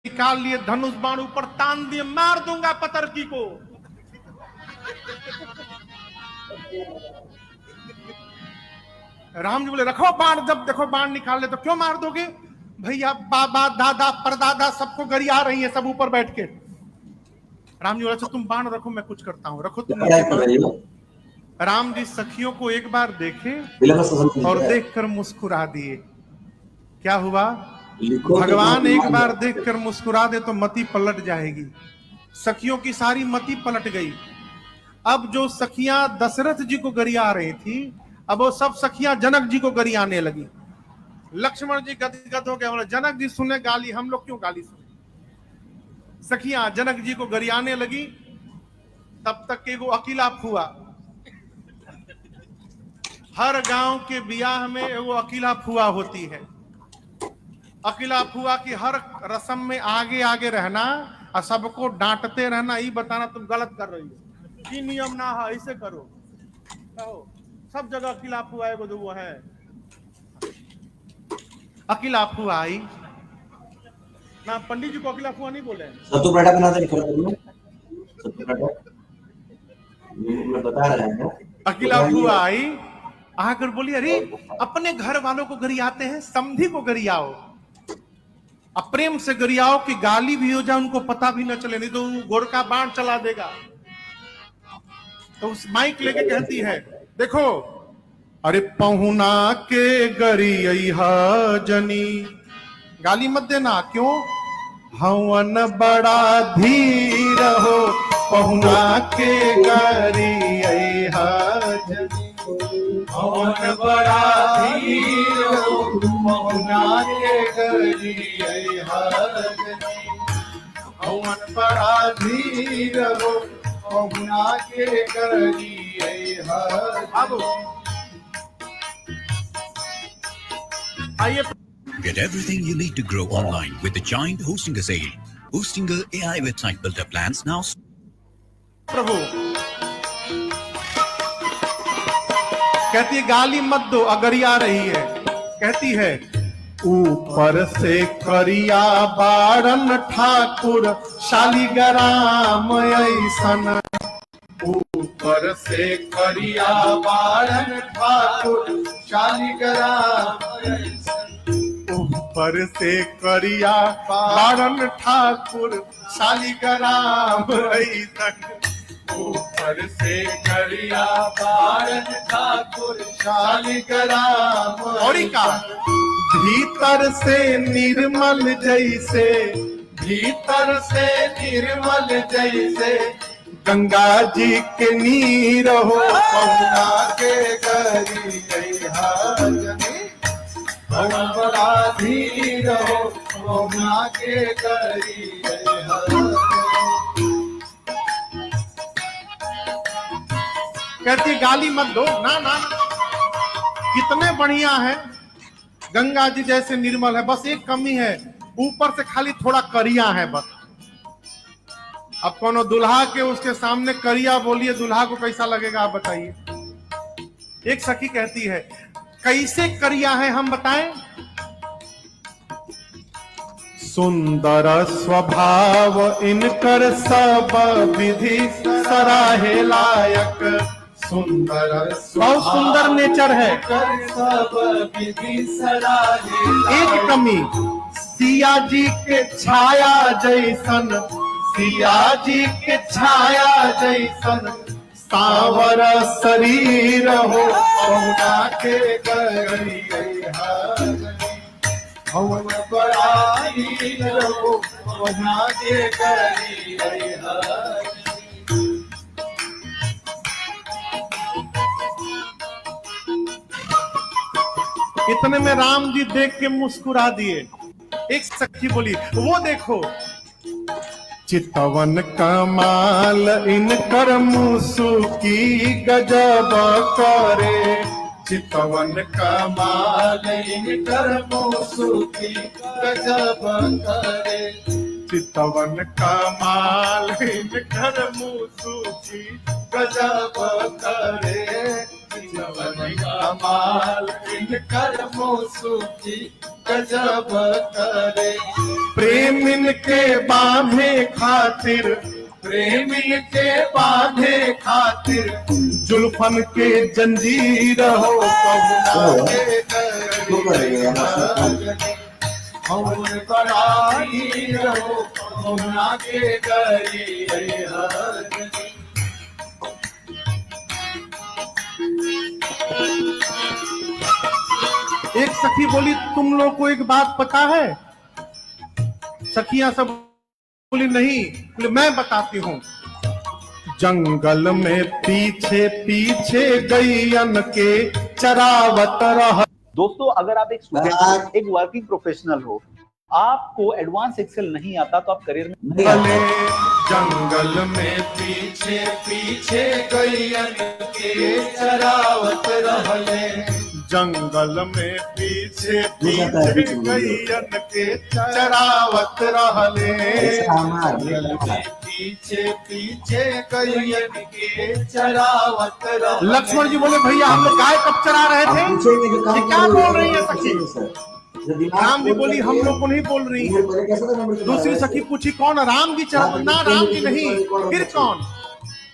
निकाल लिए धनुष बाण, ऊपर तान दिए, मार दूंगा पतरकी को। राम जी बोले रखो बाण, जब देखो बाण निकाल ले तो क्यों मार दोगे भैया, बाबा दादा परदादा सबको गरिया रही है सब ऊपर बैठ के। राम जी बोले अच्छा तुम बाण रखो, मैं कुछ करता हूं, रखो तुम बाण। राम जी सखियों को एक बार देखे और देखकर मुस्कुरा दिए। क्या हुआ, भगवान एक बार देखकर मुस्कुरा दे तो मति पलट जाएगी। सखियों की सारी मति पलट गई। अब जो सखियां दशरथ जी को गरिया रही थी, अब वो सब सखियां जनक जी को गरियाने लगी। लक्ष्मण जी गदगद हो गए, जनक जी सुने गाली, हम लोग क्यों गाली सुने। सखियां जनक जी को गरियाने लगी। तब तक के वो अकेला फुआ, हर गांव के बियाह में वो अकेला फुआ होती है। अकेला फुआ की हर रस्म में आगे आगे रहना और सबको डांटते रहना, ये बताना तुम गलत कर रही हो, ये नियम ना है, ऐसे करो। सब जगह अकेला फुआ है, वो है अकेला फुआ आई ना। पंडित जी को अकेला फुआ नहीं बोले, सत्तू पराठा बनाते हैं, सत्तू पराठा मैं बता रहा हूं। अकेला फुआ आई, आकर बोली अरे अपने घर वालों को गरियाते हैं, समधी को गरियाओ, प्रेम से गरियाओ की गाली भी हो जाए उनको पता भी न चले, नहीं तो गोरका बाण चला देगा। तो उस माइक लेके कहती है देखो, अरे पहुना के गरिया जनी, गाली मत देना, क्यों, हवन बड़ा धीर हो, पहुना के गरिया जनी, हवन बड़ा धीर हो, पहुना के गरिया जनी, हवन बड़ा धीर हो, पहुना के गरिया। अब आइए, get everything you need to grow online with the Giant Hostinger sale. Hostinger AI website builder plans now. प्रभु कहती है गाली मत दो, अगरिया रही है। कहती है ऊपर से करिया बारन ठाकुर शालिग्राम ऐसन, ऊपर से करिया बारन ठाकुर शालिग्राम, ऊपर से करिया बारन ठाकुर शालिग्राम ऐसन, ऊपर से करिया बारन ठाकुर शालिग्राम। और का भीतर से निर्मल जैसे, भीतर से निर्मल जैसे गंगा जी के नीर हो, पहुना के गरिया जनी, हवन बड़ा धीर हो, पहुना के गरिया। कहती गाली मत दो, ना ना कितने बढ़िया है, गंगा जी जैसे निर्मल है, बस एक कमी है, ऊपर से खाली थोड़ा करिया है बस। अब कोनो दुल्हा के उसके सामने करिया बोलिए, दुल्हा को कैसा लगेगा आप बताइए। एक सखी कहती है कैसे करिया है हम बताएं, सुंदर स्वभाव इनकर सब विधि सराहे लायक, सुंदर बहुत सुंदर नेचर है, सब विधि सराहे। एक कमी सिया जी के छाया जैसन, सिया जी के छाया जैसन सावर शरीर हो, पहुना के गरिया हवन बड़ा धीर हो, पहुना के गरिया। इतने में राम जी देख के मुस्कुरा दिए। एक सखी बोली वो देखो चितवन कमाल इनकर मुसुकी गजब करे, चितवन कमाल इनकर मुसुकी गजब करे, चितवन कमाल इनकर मुसुकी गजब करे, चितवन कमाल इनकर मुसुकी गजब करे। प्रेमिन के बांधे खातिर, प्रेमिन के बांधे खातिर, जुल्फन के जंजीर हो पहुना के गरी। और बड़ा हीर हो पहुना के गरी। एक सखी बोली, तुम लोग को एक बात पता है? सखियां सब बोली नहीं। बोले मैं बताती हूँ। जंगल में पीछे पीछे गैयन के चरावत रह। दोस्तों, अगर आप एक स्टूडेंट, एक वर्किंग प्रोफेशनल हो, आपको एडवांस एक्सेल नहीं आता तो आप करियर में जंगल में पीछे पीछे गैयन के चरावत रहले। जंगल में पीछे पीछे गैयन के चरावत रहले। जंगल में पीछे पीछे गैयन के चरावत रहले। लक्ष्मण जी बोले, भैया हम लोग गाय कब चरा रहे थे? ये क्या बोल रही है सखी? राम जी बोली, हम लोग को नहीं बोल रही है। दूसरी सखी पूछी, कौन? राम जी चरा? ना, राम जी नहीं, फिर कौन?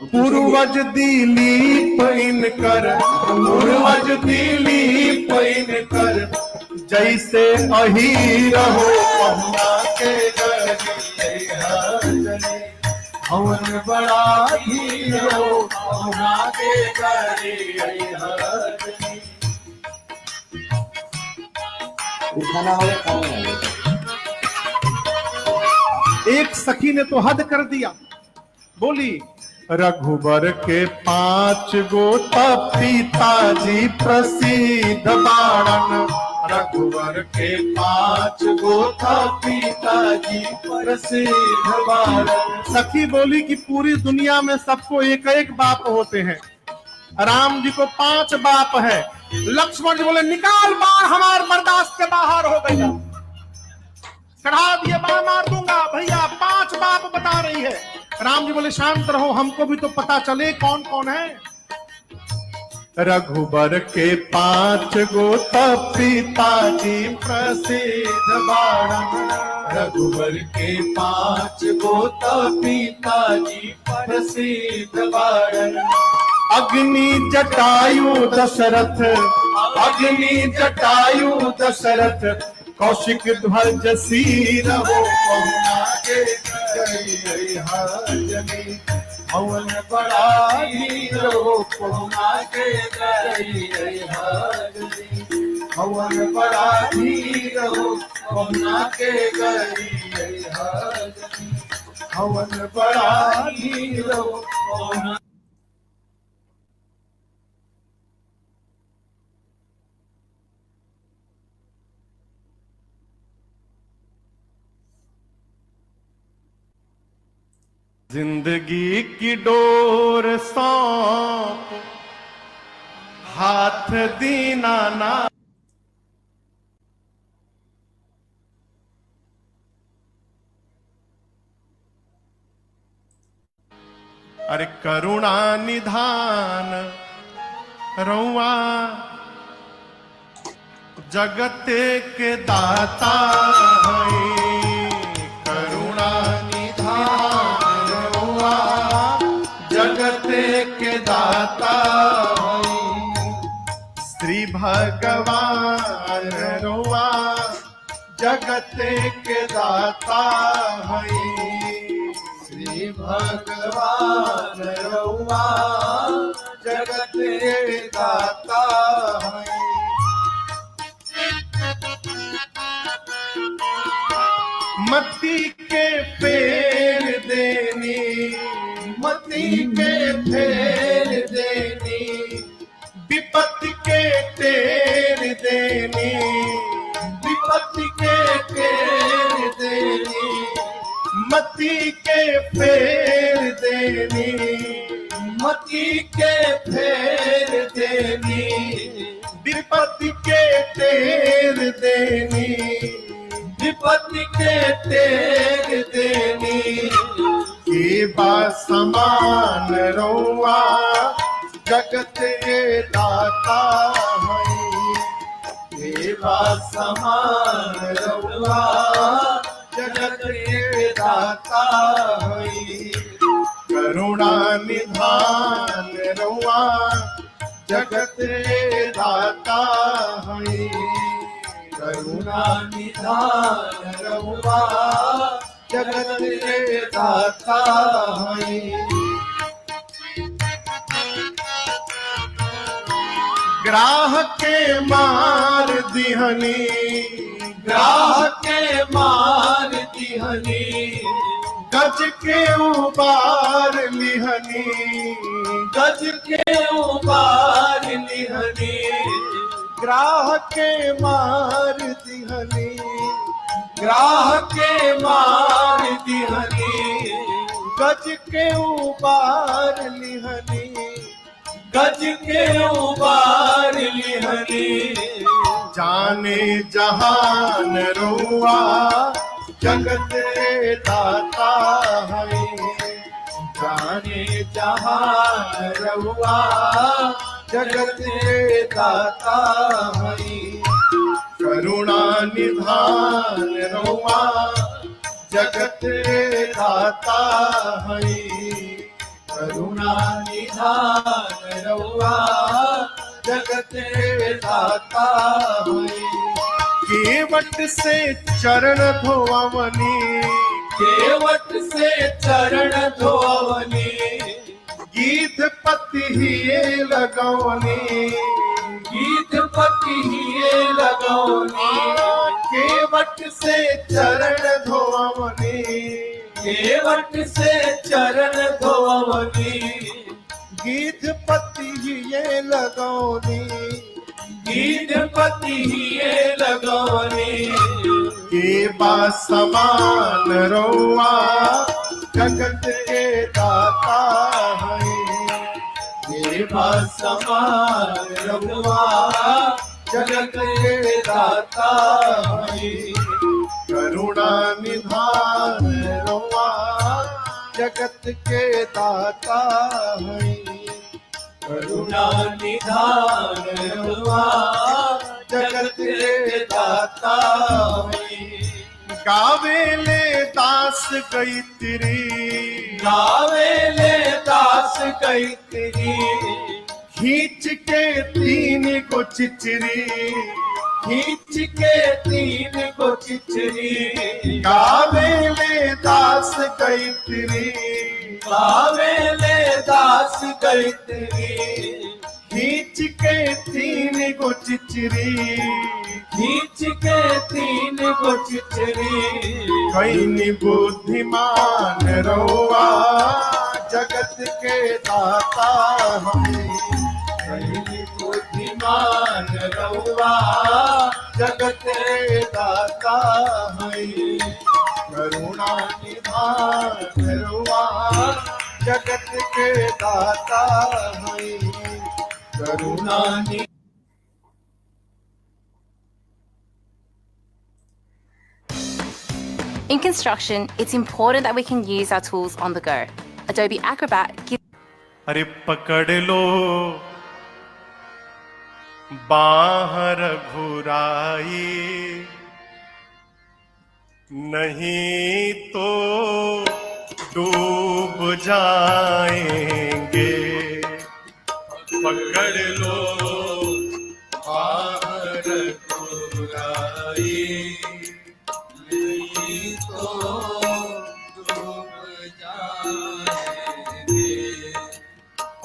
पूर्वज दिलीप इनकर, पूर्वज दिलीप इनकर, जैसे अहीर हो पहुना के गरी। हवन बड़ा हीर हो पहुना के गरी। एक सखी ने तो हद कर दिया। बोली, रघुबर के 5 गो पिताजी प्रसिद्ध बाड़न। रघुबर के 5 गो पिताजी प्रसिद्ध बाड़न। सखी बोली कि पूरी दुनिया में सबको एक एक बाप होते हैं, राम जी को 5 बाप है। लक्ष्मण जी बोले, निकाल बाण, हमार बर्दाश्त के बाहर हो गई। चढ़ा दिए, बाण मार दूंगा। भैया 5 बाप बता रही है। राम जी बोले, शांत रहो, हमको भी तो पता चले कौन कौन है। रघुबर के 5 गो पिताजी प्रसिद्ध बाड़न। रघुबर के 5 गो पिताजी प्रसिद्ध बाड़न। अग्नि जटायु दशरथ, अग्नि जटायु दशरथ, कौशिक ध्वज सिर हो पहुना के गरी। हवन बड़ा हीर हो पहुना के गरी। हवन बड़ा हीर हो पहुना के गरी। हवन बड़ा हीर हो पहुना। जिंदगी की डोर सौंप हाथ दीना ना। अरे करुणा निधान रउआ जगत के दाता है। करुणा निधान रउआ जगत के दाता है। श्री भगवान रउआ जगत के दाता है। श्री भगवान रउआ जगत के दाता है। मती के फेर देनी, मती के फेर देनी, विपत्ति के टेर देनी, विपत्ति के टेर देनी, मती के फेर देनी, मती के फेर देनी, विपत्ति के टेर देनी, विपत्ति के टेर देनी। के बा समान रउआ जगत के दाता है। के देवा समान रउआ जगत के दाता हई। करुणा निधान रउआ जगत के दाता हई। करुणा निधान रउआ जगत के दाता हई। ग्राहक के मार दिहनी, ग्राहक के मार दिहनी, गज के उबार लिहनी, गज के उबार लिहनी। ग्राहक के मार दिहनी, ग्राहक के मार दिहनी, गज के उबार लिहनी, गज के उबार लिहनी। जाने जहान रुआ जगत दाता है। जाने जहान रुआ जगत दाता है। करुणा निधान रुआ जगत दाता है। करुणा निधान रउआ जगत दाता है। केवट से चरण धोवनी, केवट से चरण धोवनी, गीत पति ही लगवनी, गीत पति ही लगवनी। केवट से चरण धोवनी, केवट से चरण धोवनी, गीत पति ये लगौनी, गीत पति ये लगौनी। के बा समान रउआ जगत के दाता है। के बा समान रउआ जगत के दाता है। करुणा निधान रउआ जगत के दाता है। करुणा निधान रउआ जगत के दाता है। गावेले दास गायत्री, गावेले दास गायत्री, खींच के तीन को चिचरी, खींच के तीन को चिचरी। गावेले दास गायत्री, गावेले दास गायत्री, खींच के तीन को चिचरी, खींच के तीन को चिचरी। कहीं बुद्धिमान रउआ जगत के दाता हमें। कहीं बुद्धिमान रउआ जगत के दाता है। करुणा निधान रउआ जगत के दाता है। करुणा निधान। In construction, it's important that we can use our tools on the go. Adobe Acrobat gives... अरे पकड़ लो बाहर घुराई, नहीं तो डूब जाएंगे। पकड़ लो बाहर घुराई, नहीं तो डूब जाएंगे।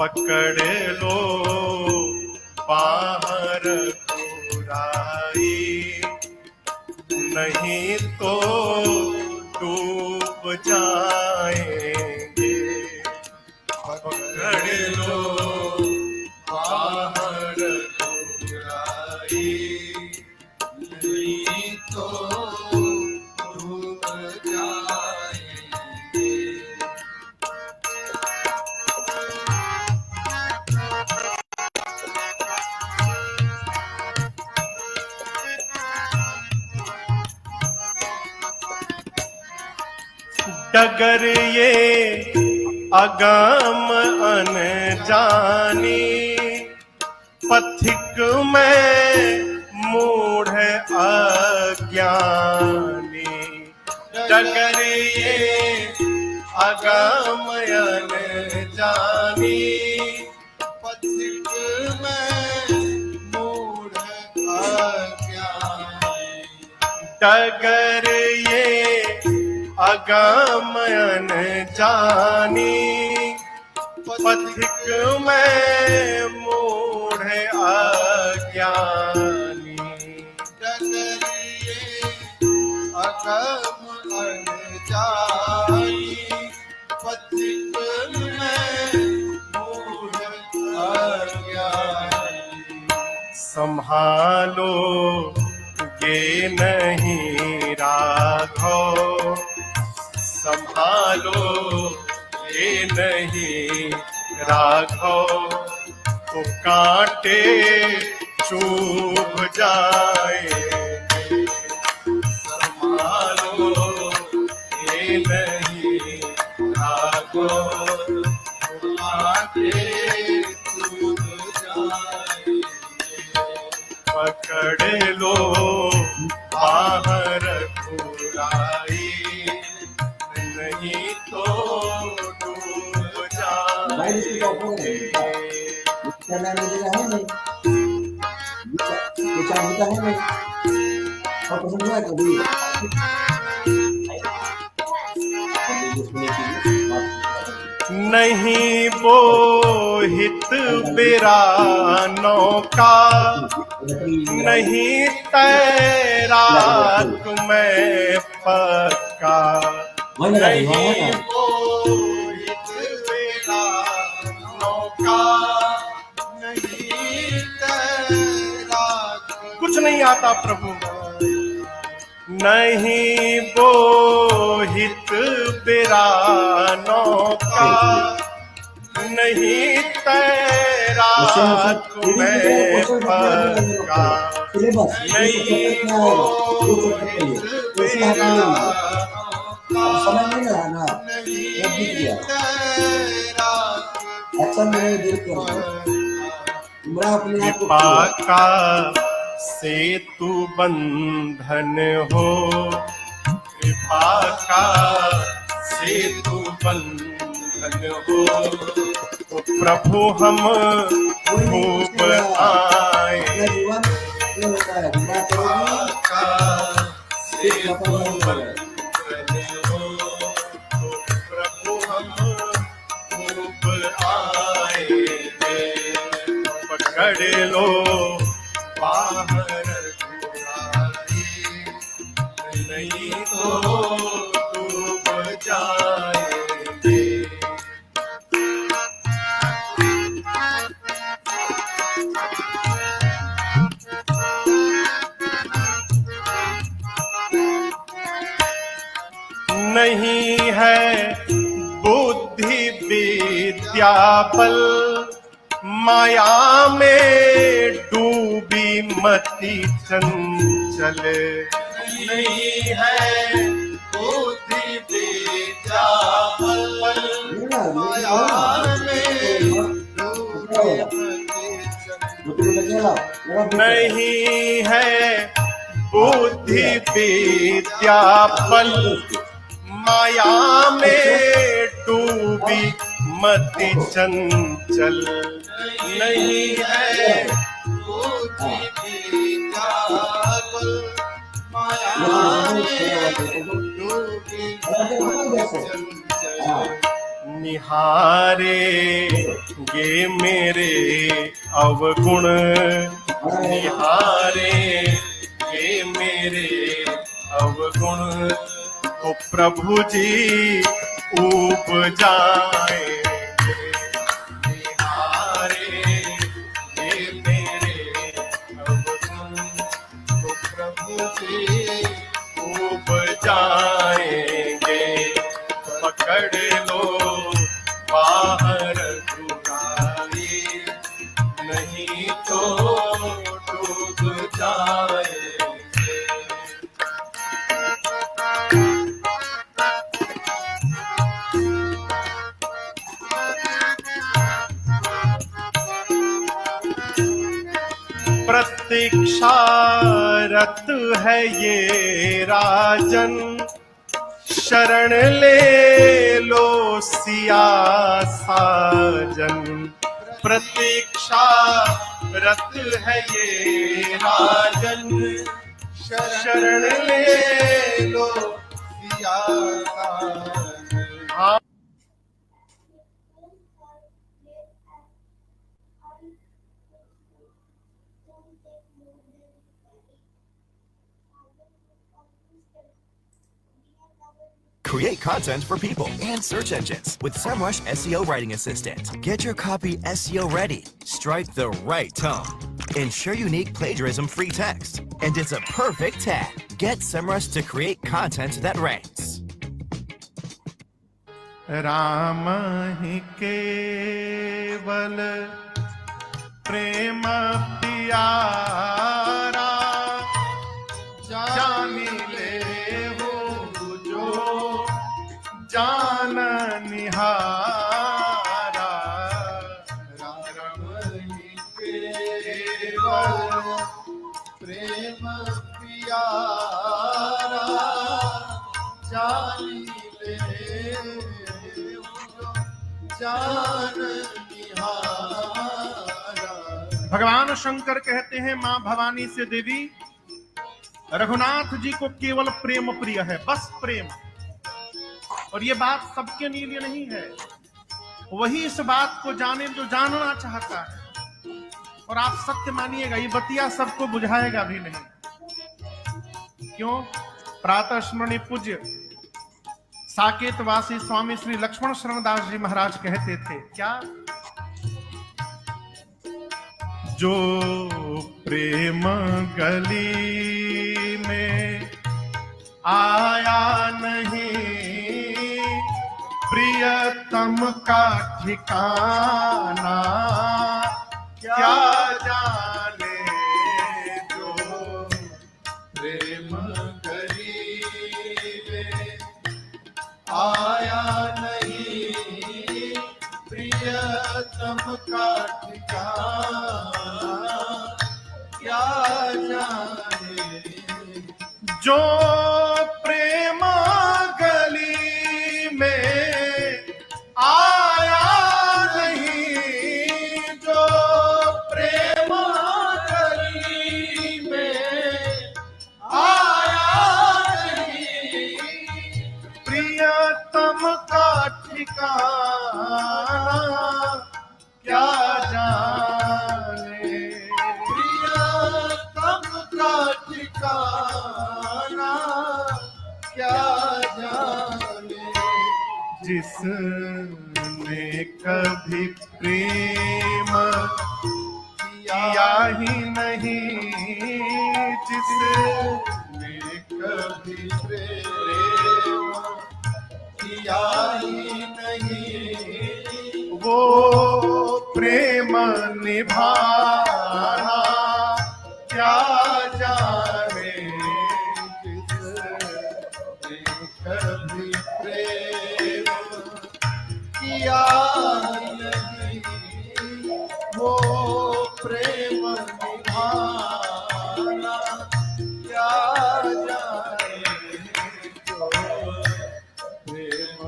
पकड़ लो बाहर घुराई, नहीं तो डूब जाएंगे। पकड़ लो बाहर घुराई, नहीं तो डूब जाएंगे। डगर ये अगम अनजानी, पथिक में मूढ़ डगर ये अगमयन जानी, पथिक में मूढ़ अज्ञानी। डगर ये अगमयन जानी, पथिक में मूढ़ अज्ञानी। डगर ये अगमयन जानी, पथिक में मूढ़ अज्ञानी। संभालो ये नहीं राघव, संभालो ये नहीं राघव, तो कांटे चुभ जाएंगे। संभालो ये नहीं राघव, तो कांटे चुभ जाएंगे। पकड़ लो बाहर खुराई, नहीं तो डूब जाएंगे। है नहीं, विचार होता है नहीं, और पसंद हुआ कभी नहीं वो हित बिरानों का, नहीं तैराक में पक्का। नहीं वो हित बिरानों का, नहीं तैराक, कुछ नहीं आता प्रभु। नहीं वो हित बिरानों का, नहीं तैराक में पक्का। नहीं वो हित बिरानों का, नहीं तैराक पाका सेतु बंधन हो, कृपा का सेतु बंधन हो। तो प्रभु हम खूब आए, कृपा का सेतु बंधन हो। तो प्रभु हम खूब आएंगे। पकड़ लो बाहर खुराई, नहीं तो डूब जाएंगे। नहीं है बुद्धि विद्या बल, माया में डूबी मति चंचल। नहीं है बुद्धि विद्या बल, माया में डूबी मति चंचल। नहीं है बुद्धि विद्या बल, माया में डूबी मति चंचल। नहीं है बुद्धि विद्या बल, माया में डूबी मति चंचल। निहारे ये मेरे अवगुण, निहारे ये मेरे अवगुण। तो प्रभु जी ऊब जाएंगे। निहारे ये मेरे अवगुण, तो प्रभु जी ऊब जाएंगे। पकड़ लो बाहर खुराई, नहीं तो डूब जाएंगे। प्रतीक्षारत है ये राजन, शरण ले लो सिया साजन, प्रतीक्षा रत है ये राजन, शरण ले लो सिया साजन। Create content for people and search engines with SEMrush SEO Writing Assistant. Get your copy SEO ready. Strike the right tone. Ensure unique plagiarism-free text. And it's a perfect tag. Get SEMrush to create content that ranks. Ram ही केवल प्रेम प्यारा, जानी ले हो जो जान निहारा। राम ही केवल प्रेम प्यारा, जानी ले हो जान निहारा। भगवान शंकर कहते हैं मां भवानी से, देवी रघुनाथ जी को केवल प्रेम प्रिय है, बस प्रेम। और ये बात सबके लिए नहीं है, वही इस बात को जाने जो जानना चाहता है। और आप सत्य मानिएगा, ये बतिया सबको बुझाएगा भी नहीं। क्यों? प्रातः स्मरणीय पूज्य साकेतवासी स्वामी श्री लक्ष्मण शरणदास जी महाराज कहते थे, क्या? जो प्रेम गली में आया नहीं, प्रियतम का ठिकाना क्या जाने। जो प्रेम गली में आया नहीं, प्रियतम का ठिकाना क्या जाने। जो प्रेम गली में आया नहीं, जो प्रेम गली में आया नहीं, प्रियतम का ठिकाना क्या जाने। प्रियतम का ठिकाना क्या जाने। जिसने कभी प्रेम किया ही नहीं, जिसने कभी प्रेम किया ही नहीं, वो प्रेम निभाना क्या जाने। जिसने कभी प्रेम किया नहीं, वो प्रेम निभाना क्या जाने। जो प्रेम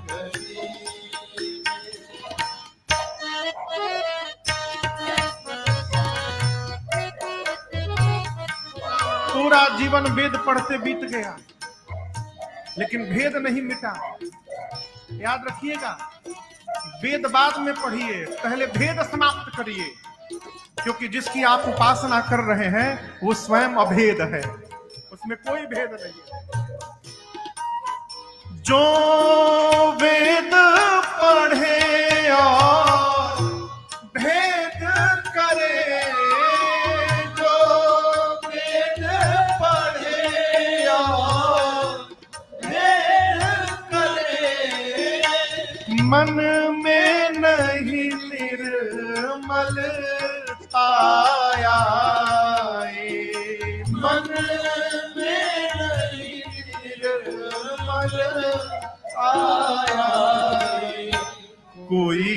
गली पूरा जीवन वेद पढ़ते बीत गया, लेकिन भेद नहीं मिटा। याद रखिएगा, वेद बाद में पढ़िए, पहले भेद समाप्त करिए, क्योंकि जिसकी आप उपासना कर रहे हैं वो स्वयं अभेद है, उसमें कोई भेद नहीं है। जो वेद पढ़े और भेद करे, जो वेद पढ़े और भेद करे, मन में नहीं निर्मलता आए, मन में नहीं निर्मल आया। कोई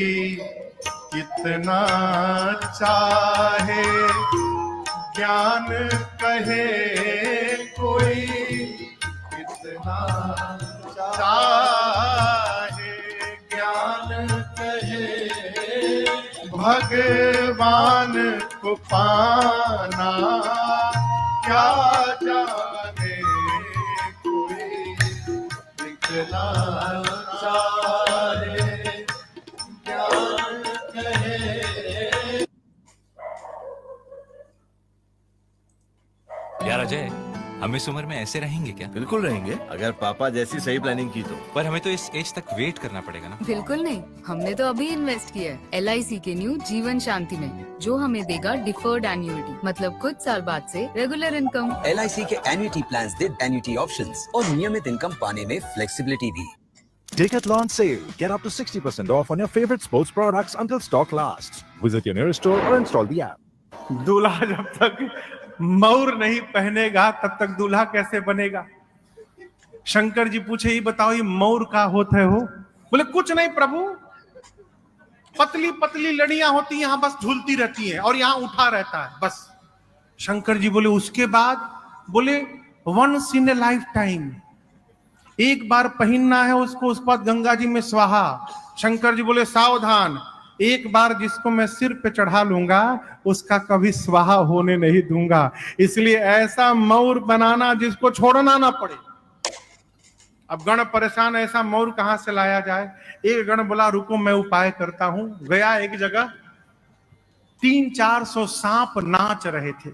कितना चाहे ज्ञान कहे, कोई कितना भगवान को पाना क्या जाने कोई दिखना चाहे क्या कहे। यार अजय, हम इस उम्र में ऐसे रहेंगे क्या? बिल्कुल रहेंगे, अगर पापा जैसी सही प्लानिंग की तो। पर हमें तो इस एज तक वेट करना पड़ेगा ना। बिल्कुल नहीं, हमने तो अभी इन्वेस्ट किया है LIC के न्यू जीवन शांति में, जो हमें देगा डिफर्ड एन्युटी, मतलब कुछ साल बाद से रेगुलर इनकम। LIC के एन्युटी प्लान्स दे एन्युटी ऑप्शंस और नियमित इनकम पाने में फ्लेक्सिबिलिटी भी। Decathlon sale. Get up to 60% off on your favorite sports products until stock lasts. Visit your nearest store or install the app. दूल्हा जब तक मौर नहीं पहनेगा तब तक दूल्हा कैसे बनेगा? शंकर जी पूछे, ये बताओ ये मौर का होता है हो? बोले कुछ नहीं प्रभु, पतली पतली लड़ियां होती यहां बस झूलती रहती हैं और यहां उठा रहता है बस। शंकर जी बोले उसके बाद? बोले once in a lifetime, एक बार पहनना है उसको, उसके बाद गंगा जी में स्वाहा। शंकर जी बोले सावधान, एक बार जिसको मैं सिर पे चढ़ा लूंगा उसका कभी स्वाहा होने नहीं दूंगा, इसलिए ऐसा मौर बनाना जिसको छोड़ना ना पड़े। अब गण परेशान, ऐसा मौर कहां से लाया जाए? एक गण बोला रुको मैं उपाय करता हूं। गया एक जगह, 300-400 सांप नाच रहे थे।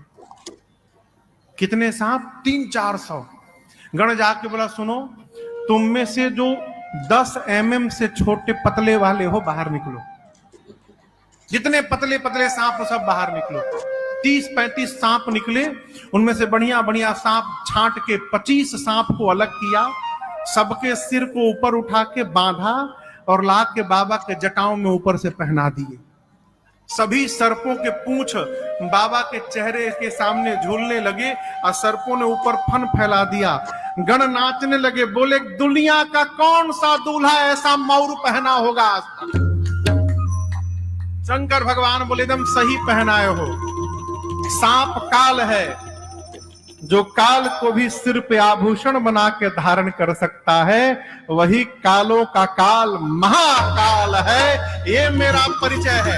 कितने सांप? 300-400। गण जाके बोला सुनो, तुम में से जो 10 mm से छोटे पतले वाले हो बाहर निकलो, जितने पतले पतले सांप हो सब बाहर निकलो। 30-35 सांप निकले, उनमें से बढ़िया बढ़िया सांप छांट के 25 सांप को अलग किया, सबके सिर को ऊपर उठा के बांधा और ला के बाबा के जटाओं में ऊपर से पहना दिए। सभी सर्पों के पूंछ बाबा के चेहरे के सामने झूलने लगे और सर्पों ने ऊपर फन फैला दिया। गण नाचने लगे, बोले दुनिया का कौन सा दूल्हा ऐसा मौर पहना होगा आज तक? शंकर भगवान बोले एकदम सही पहनाए हो। सांप काल है, जो काल को भी सिर पे आभूषण बना के धारण कर सकता है, वही कालों का काल महाकाल है। ये मेरा परिचय है।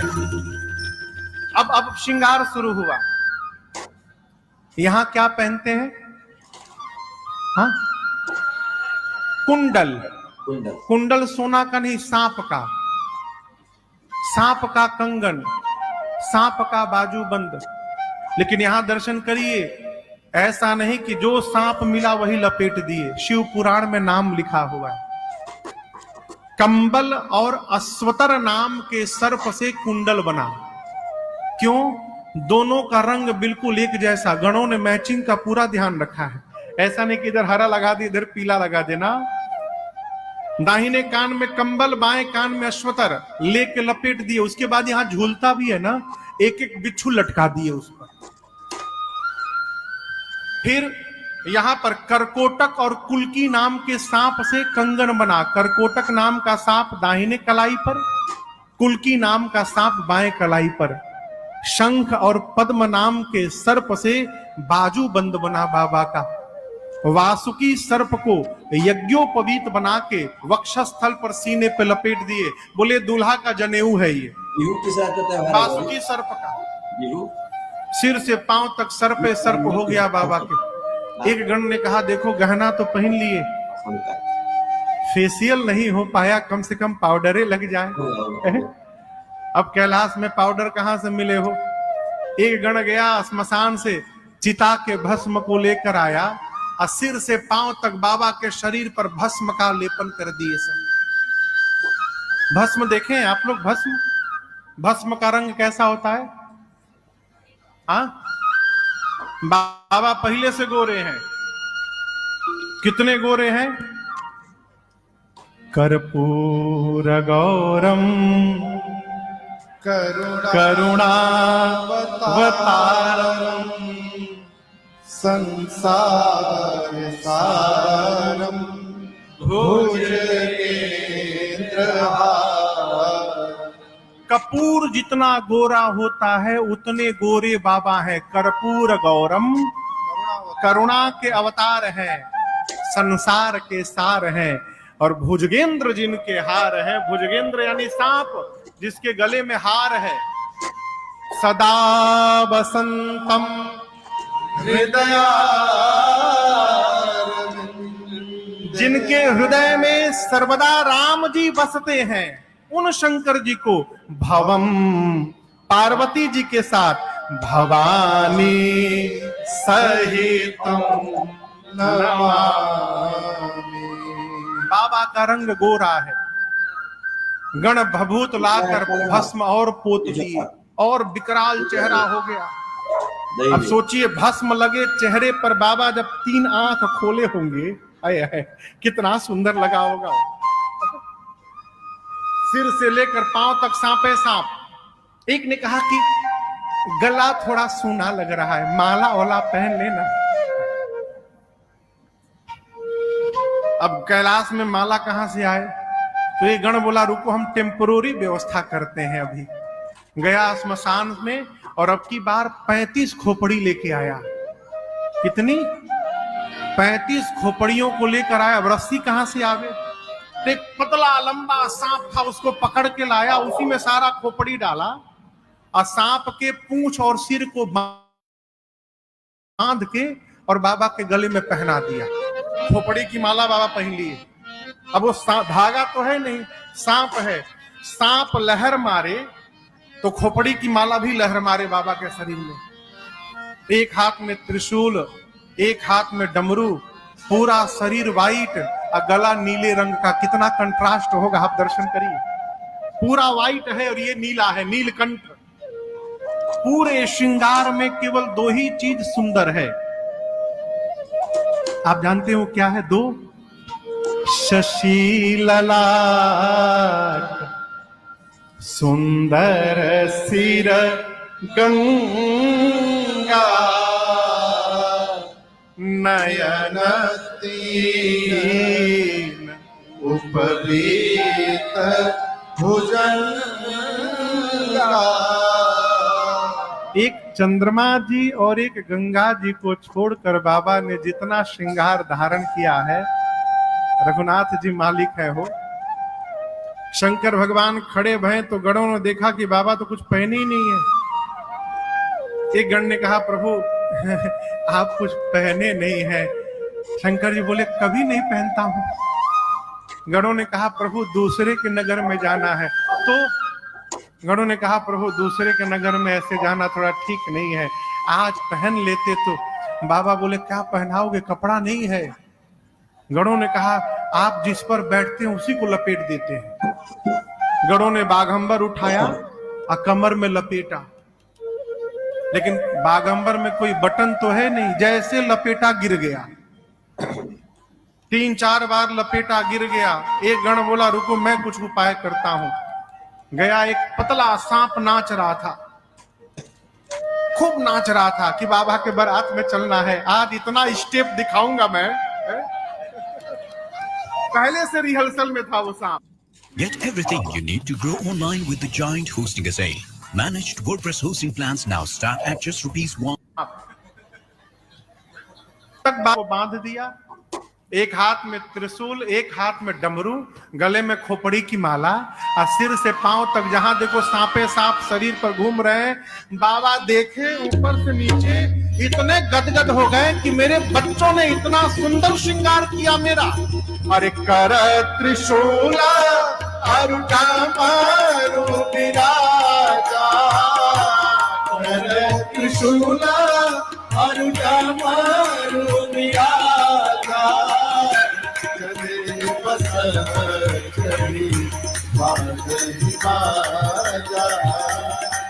अब श्रृंगार शुरू हुआ। यहां क्या पहनते हैं? हाँ, कुंडल। कुंडल सोना का नहीं, सांप का। सांप का कंगन, सांप का बाजूबंद। लेकिन यहां दर्शन करिए, ऐसा नहीं कि जो सांप मिला वही लपेट दिए। शिव पुराण में नाम लिखा हुआ है, कंबल और अश्वतर नाम के सर्प से कुंडल बना। क्यों? दोनों का रंग बिल्कुल एक जैसा। गणों ने मैचिंग का पूरा ध्यान रखा है। ऐसा नहीं कि इधर हरा लगा दे इधर पीला लगा देना। दाहिने कान में कंबल, बाएं कान में अश्वतर लेके लपेट दिए। उसके बाद यहां झूलता भी है ना, एक एक बिच्छू लटका दिए उस पर। फिर यहां पर करकोटक और कुल्की नाम के सांप से कंगन बना। करकोटक नाम का सांप दाहिने कलाई पर, कुल्की नाम का सांप बाएं कलाई पर। शंख और पद्म नाम के सर्प से बाजू बंद बना बाबा का। वासुकी सर्प को यज्ञोपवीत बना के वक्षस्थल पर सीने पे लपेट दिए। बोले दूल्हा का जनेऊ है ये। वासुकी सर्प का सिर से पांव तक सर्प सर्प हो गया बाबा के। एक गण ने कहा देखो गहना तो पहन लिए, फेशियल नहीं हो पाया, कम से कम पाउडरे लग जाए। अब कैलाश में पाउडर कहां से मिले हो? एक गण गया स्मशान से चिता के भस्म को लेकर आया और सिर से पांव तक बाबा के शरीर पर भस्म का लेपन कर दिए। सब भस्म देखें आप लोग, भस्म का रंग कैसा होता है? हाँ, बाबा पहले से गोरे हैं। कितने गोरे हैं? कर्पूर गौरम करुणावतारम संसार सारम कपूर जितना गोरा होता है उतने गोरे बाबा हैं। कर्पूर गौरम, करुणा के अवतार हैं, संसार के सार हैं। और भुजगेंद्र जिनके हार हैं, भुजगेंद्र यानी सांप जिसके गले में हार है, सदा वसंतम हृदया, जिनके हृदय में सर्वदा राम जी बसते हैं, उन शंकर जी को भवम, पार्वती जी के साथ भवानी सहितम नमामि। बाबा का रंग गोरा है, गण भभूत लाकर भस्म और पोत दिए और विकराल चेहरा हो गया। अब सोचिए, भस्म लगे चेहरे पर बाबा जब 3 आंख खोले होंगे, आए आए कितना सुंदर लगा होगा। सिर से लेकर पांव तक सांपे सांप। एक ने कहा कि गला थोड़ा सूना लग रहा है, माला वाला पहन लेना। अब कैलाश में माला कहां से आए? तो ये गण बोला रुको, हम टेम्पोररी व्यवस्था करते हैं। अभी गया स्मशान में और अब की बार 35 खोपड़ी लेके आया। कितनी? 35 खोपड़ियों को लेकर आया। अब रस्सी कहां से आवे? एक पतला लंबा सांप था, उसको पकड़ के लाया, उसी में सारा खोपड़ी डाला और सांप के पूंछ और सिर को बांध के और बाबा के गले में पहना दिया। खोपड़ी की माला बाबा पहन लिए। अब वो धागा तो है नहीं, सांप है। सांप लहर मारे तो खोपड़ी की माला भी लहर मारे बाबा के शरीर में। एक हाथ में त्रिशूल, एक हाथ में डमरू, पूरा शरीर वाइट और गला नीले रंग का। कितना कंट्रास्ट होगा, आप दर्शन करिए। पूरा वाइट है और ये नीला है, नीलकंठ। पूरे श्रृंगार में केवल 2 ही चीज सुंदर है। आप जानते हो क्या है? 2 शशि ललाट, सुंदर सिर गंगा, नयन तीन उपवीत भुजंगा। एक चंद्रमा जी और एक गंगा जी को छोड़कर बाबा ने जितना श्रृंगार धारण किया है, रघुनाथ जी मालिक है हो। शंकर भगवान खड़े भये तो गणों ने देखा कि बाबा तो कुछ पहने ही नहीं है। एक गण ने कहा प्रभु आप कुछ पहने नहीं है। शंकर जी बोले कभी नहीं पहनता हूं। गणों ने कहा प्रभु दूसरे के नगर में जाना है। तो गणों ने कहा प्रभु दूसरे के नगर में ऐसे जाना थोड़ा ठीक नहीं है, आज पहन लेते तो। बाबा बोले क्या पहनाओगे, कपड़ा नहीं है। गणों ने कहा आप जिस पर बैठते हैं उसी को लपेट देते हैं। गणों ने बाघंबर उठाया और कमर में लपेटा, लेकिन बाघंबर में कोई बटन तो है नहीं, जैसे लपेटा गिर गया। 3-4 बार लपेटा गिर गया। एक गण बोला रुको मैं कुछ उपाय करता हूं। गया, एक पतला सांप नाच रहा था, खूब नाच रहा था कि बाबा के बारात में चलना है, आज इतना स्टेप दिखाऊंगा मैं। पहले से रिहर्सल में था वो सांप। Get everything you need to grow online with the Giant Hosting Sale. Managed WordPress hosting plans now start at just ₹1. तक बाबा बांध दिया, एक हाथ में त्रिशूल, एक हाथ में डमरू, गले में खोपड़ी की माला और सिर से पांव तक जहां देखो सांपे सांप शरीर पर घूम रहे हैं। बाबा देखे ऊपर से नीचे, इतने गदगद हो गए कि मेरे बच्चों ने इतना सुंदर श्रृंगार किया मेरा। अरे कर त्रिशूल अरुटा मारू विराजा, कर त्रिशूल अरुटा मारू विराजा, चले बस चली बाजी बाजा,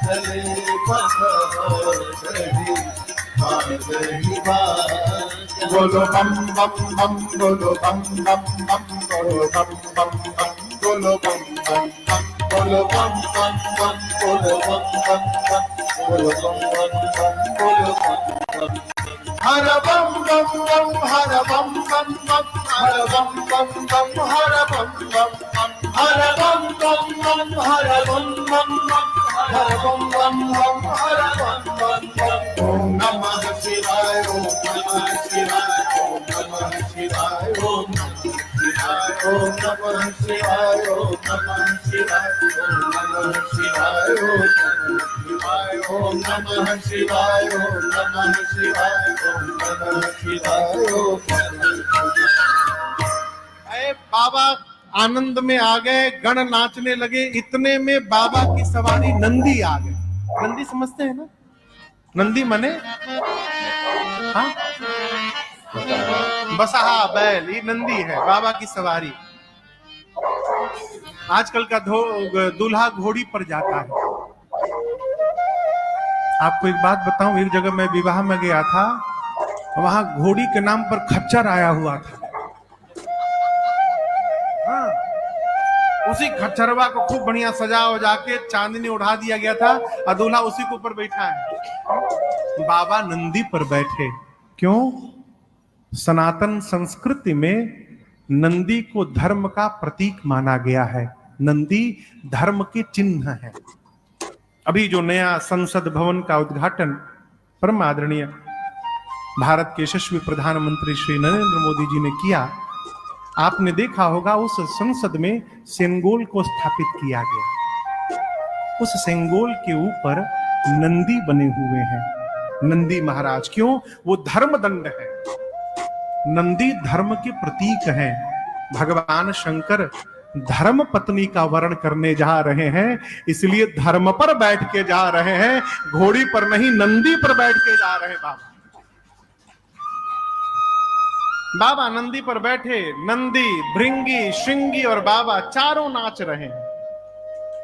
चले बस चली बाजी बाजा। बोलो बम बम बम, बोलो बम बम बम, बोलो बम बम बम, बोलो बम बम बम, बोलो बम बम बम, बोलो बम बम बम, बोलो बम बम बम, बोलो बम बम। हर बम बम बम, हर बम बम बम, हर बम बम बम, हर बम बम बम, हर बम बम बम, हर बम बम बम, हर बम बम बम, हर बम बम बम। ओम नमः शिवाय, ओम नमः शिवाय, ओम नमः शिवाय, ओम नमः शिवाय, ओम नमः शिवाय, ओम नमः शिवाय, ओम नमः शिवाय, ओम नमः शिवाय। शिवाय, ओम नमः शिवाय, ओम नमः शिवाय, ओम नमः शिवाय, ओम नमः शिवाय। अरे बाबा आनंद में आ गए, गण नाचने लगे। इतने में बाबा की सवारी नंदी आ गए। नंदी समझते हैं ना? नंदी मने हाँ बसहा बैल, ये नंदी है बाबा की सवारी। आजकल का दूल्हा घोड़ी पर जाता है। आपको एक बात बताऊं, एक जगह मैं विवाह में गया था, वहां घोड़ी के नाम पर खच्चर आया हुआ था। हाँ, उसी खच्चरवा को खूब बढ़िया सजा वजा के चांदनी उड़ा दिया गया था और दूल्हा उसी के ऊपर बैठा है। बाबा नंदी पर बैठे। क्यों? सनातन संस्कृति में नंदी को धर्म का प्रतीक माना गया है। नंदी धर्म के चिन्ह है। अभी जो नया संसद भवन का उद्घाटन परम आदरणीय भारत के यशस्वी प्रधानमंत्री श्री नरेंद्र मोदी जी ने किया, आपने देखा होगा उस संसद में सेंगोल को स्थापित किया गया। उस सेंगोल के ऊपर नंदी बने हुए हैं, नंदी महाराज। क्यों? वो धर्म दंड है। नंदी धर्म के प्रतीक हैं। भगवान शंकर धर्म पत्नी का वर्ण करने जा रहे हैं, इसलिए धर्म पर बैठ के जा रहे हैं, घोड़ी पर नहीं, नंदी पर बैठ के जा रहे हैं। बाबा नंदी पर बैठे। नंदी, भृंगी, श्रृंगी और बाबा चारों नाच रहे हैं।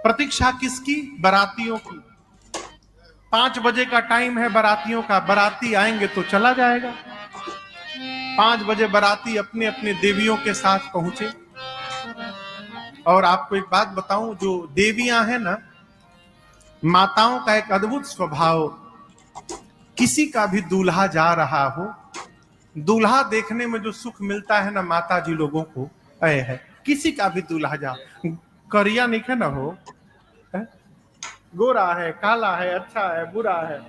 प्रतीक्षा किसकी? बारातियों की। 5 बजे का टाइम है बारातियों का। बाराती आएंगे तो चला जाएगा। 5 बजे बाराती अपने अपने देवियों के साथ पहुंचे। और आपको एक बात बताऊं, जो देवियां हैं ना, माताओं का एक अद्भुत स्वभाव, किसी का भी दूल्हा जा रहा हो, दूल्हा देखने में जो सुख मिलता है ना माता जी लोगों को, है किसी का भी दूल्हा जा, करिया नहीं है ना हो, है? गोरा है, काला है, अच्छा है, बुरा है।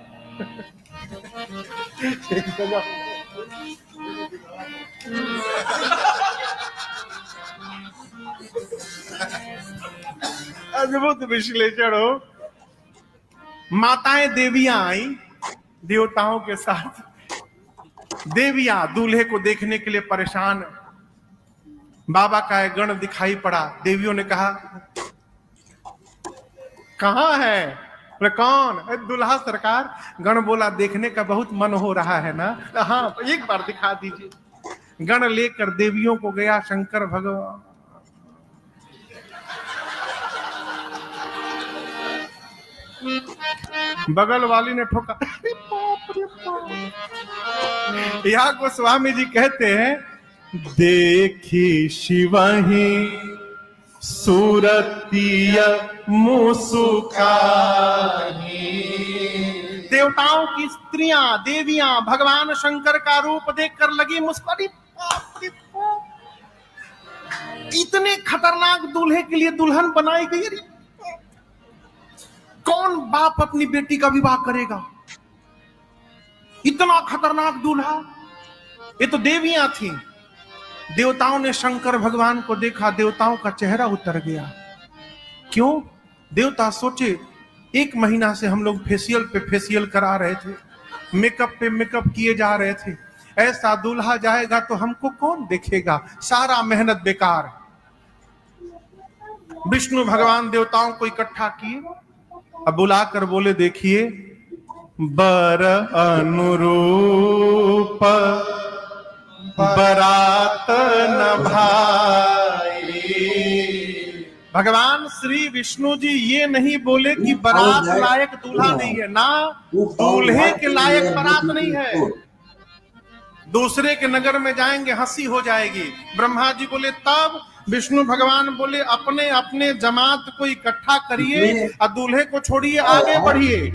अद्भुत विश्लेषण हो। माताएं देवियां आई देवताओं के साथ। देवियां दूल्हे को देखने के लिए परेशान। बाबा का एक गण दिखाई पड़ा। देवियों ने कहा, कहां है? बोले कौन? दूल्हा सरकार। गण बोला, देखने का बहुत मन हो रहा है ना? हाँ, एक बार दिखा दीजिए। गण लेकर देवियों को गया शंकर भगवान। बगल वाली ने ठोका। यहाँ गोस्वामी जी कहते हैं, देखी शिवही सूरतीय मुसुखाही। देवताओं की स्त्रियां, देवियां भगवान शंकर का रूप देखकर लगी मुस्कुराती। इतने खतरनाक दूल्हे के लिए दुल्हन बनाई गई। कौन बाप अपनी बेटी का विवाह करेगा? इतना खतरनाक दूल्हा। ये तो देवियां थी। देवताओं ने शंकर भगवान को देखा, देवताओं का चेहरा उतर गया। क्यों? देवता सोचे, 1 महीना से हम लोग फेशियल पे फेशियल करा रहे थे, मेकअप पे मेकअप किए जा रहे थे, ऐसा दूल्हा जाएगा तो हमको कौन देखेगा? सारा मेहनत बेकार। विष्णु भगवान देवताओं को इकट्ठा किए, अब बुलाकर बोले, देखिए बर अनुरूप बरात न भाई। भगवान श्री विष्णु जी ये नहीं बोले कि बारात लायक दूल्हा नहीं है ना, दूल्हे के लायक बारात नहीं है। दूसरे के नगर में जाएंगे हंसी हो जाएगी। ब्रह्मा जी बोले तब, विष्णु भगवान बोले अपने अपने जमात को इकट्ठा करिए और दूल्हे को छोड़िए, आगे बढ़िए।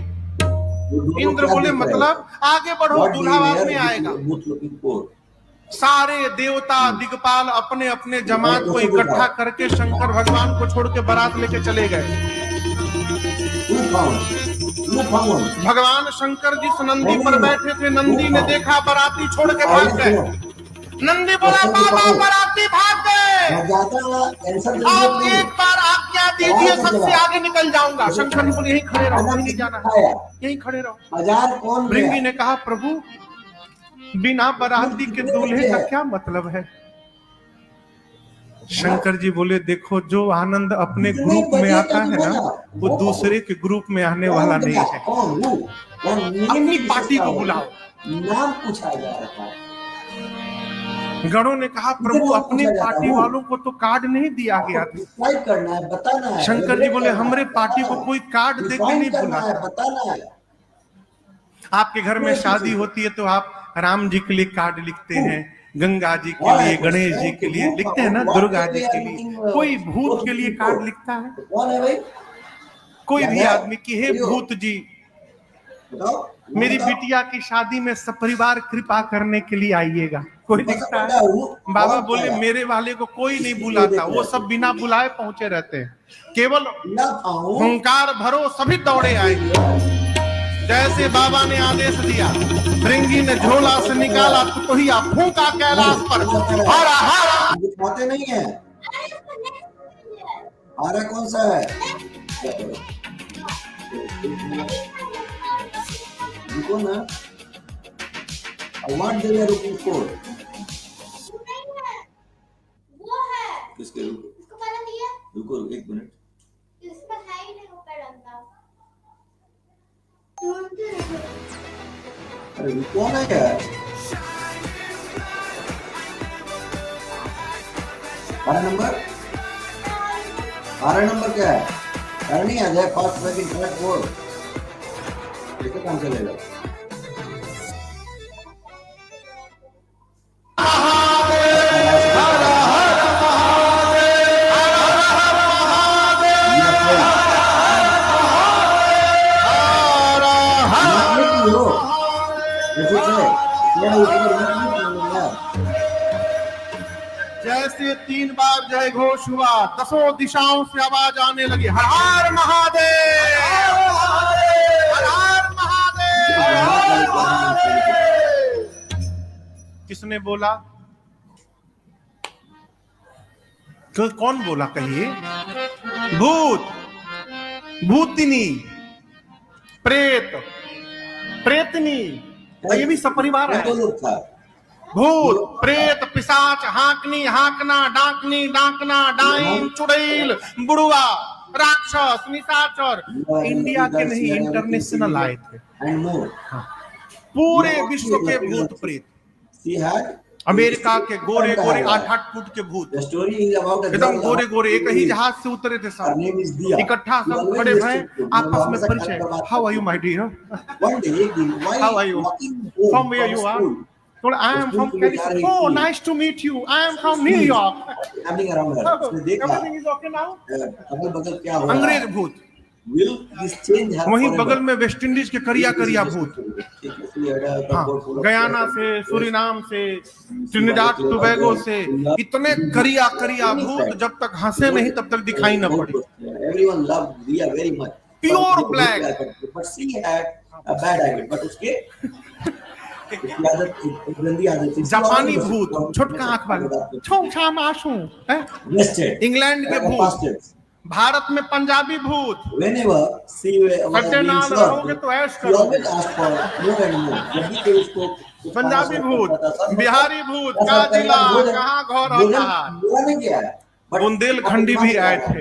इंद्र बोले मतलब आगे बढ़ो, दूल्हा बाद में आएगा। सारे देवता दिग्पाल अपने अपने जमात को इकट्ठा करके शंकर भगवान को छोड़ के बारात लेके चले गए। भगवान शंकर जिस नंदी पर बैठे थे, नंदी ने देखा बाराती छोड़ के भाग गए। नंदी बोला, बाबा बाराती भाग गए, आप एक बार आज्ञा दीजिए, सबसे आगे निकल जाऊंगा। शंकर जी बोले यहीं खड़े रहो, कहीं नहीं जाना, यहीं खड़े रहो। बाजार कौन भृंगी ने कहा प्रभु बिना बाराती के दूल्हे का क्या मतलब है? शंकर जी बोले देखो जो आनंद अपने ग्रुप में आता है ना वो दूसरे के ग्रुप में आने वाला नहीं है। अपनी पार्टी को बुलाओ। नाम पूछा जा रहा है। गणों ने कहा प्रभु अपने पार्टी वालों को तो कार्ड नहीं दिया गया था, करना है, बताना है। शंकर जी बोले हमरे पार्टी को कोई कार्ड दे के नहीं बुलाता। बताना है। आपके घर में शादी होती है तो आप राम जी के लिए कार्ड लिखते हैं, गंगा जी के लिए, गणेश जी के लिए लिखते हैं ना, दुर्गा जी के लिए। कोई भूत के लिए कार्ड लिखता है? कौन है भाई? कोई भी आदमी की हे भूत जी मेरी बिटिया की शादी में सपरिवार कृपा करने के लिए आइएगा, कोई लिखता है? बाबा बोले मेरे वाले को कोई नहीं बुलाता, वो सब बिना बुलाए पहुंचे रहते हैं, केवल हुंकार भरो सभी दौड़े आएंगे। जैसे बाबा ने आदेश दिया, भृंगी ने झोला से निकाला तो ही फूंका कैलाश पर, हारा हारा। दिखाते नहीं है। हारा कौन सा है? देखो ना, what they were looking for? वो है। किसके रुको? इसको पता नहीं है। रुको एक मिनट। इसमें है ही नहीं रुपए डंडा। अरे ये कौन है यार? हमारा नंबर? हमारा नंबर क्या है? अरे नहीं आ जाए, फर्स्ट सेकंड थर्ड फोर्थ इसका काम चलेगा। जैसे 3 बार जय घोष हुआ, 10 दिशाओं से आवाज आने लगी, हर हर महादेव, हर हर महादेव। किसने बोला? तो कौन बोला कहिए? भूत, भूतिनी, प्रेत, प्रेतनी, ये भी सपरिवार है। भूत, प्रेत, पिशाच, हाकनी, हाकना, डाकनी, डाकना, डाइन, चुड़ैल, बुढ़वा, राक्षस, निशाचर, इंडिया के नहीं इंटरनेशनल आए थे। पूरे विश्व के भूत प्रेत। अमेरिका के गोरे गोरे 8-8 फुट के भूत, एकदम गोरे गोरे, एक ही जहाज से उतरे थे सब, इकट्ठा सब खड़े भय, आपस में परिचय। How are you my dear? How are you? From where you are? Well, I am from California. Oh, nice to meet you. I am from New York. Everything is okay now? अंग्रेज भूत। वहीं बगल में West Indies के करिया करिया भूत, हाँ, गयाना से, सूरीनाम से, ट्रिनिडाद टोबैगो से, इतने करिया करिया भूत जब तक हंसे नहीं तब तक दिखाई न पड़े। Pure black. जापानी भूत, छोटका आंख वाले, छोटा माशू, इंग्लैंड के भूत, भारत में पंजाबी भूत। सत्यनारायण रहोगे तो ऐश करोगे। पंजाबी भूत, बिहारी भूत, का जिला, कहाँ घर होता है, बुंदेलखंडी भी आए थे।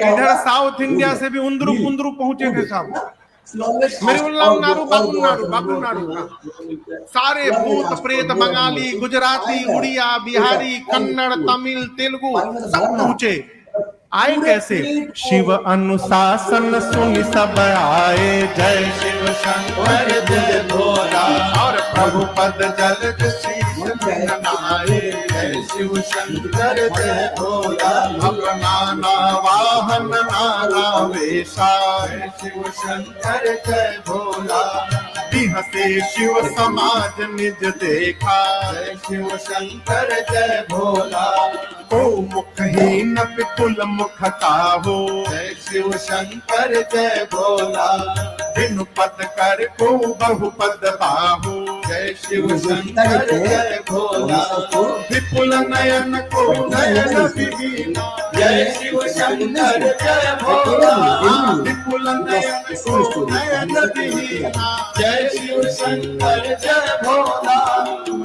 इधर साउथ इंडिया से भी उंदरू पुंदरू पहुंचे थे सब। नारू सारे भूत प्रेत, बंगाली, गुजराती, उड़िया, बिहारी, कन्नड़, तमिल, तेलुगु सब पहुंचे। आए कैसे? शिव अनुशासन सुन सब आए, जय शिव शंकर जय भोला, और प्रभु पद जल आए, जय शिव शंकर जय भोला, अपना वाहन नारा वेशा, जय शिव शंकर जय भोला, हंसे शिव समाज निज देखा, जय शिव शंकर जय भोला, ओ मुखहीन विपुल मुख काहो, जय शिव शंकर जय भोला, बिनु पद कर को बहुपद बाहु, जय शिव शंकर जय भोला, विपुल नयन को नयन विहीना, जय शिव शंकर जय भोला विपुल नयन दीना जय शिव शंकर जय भोला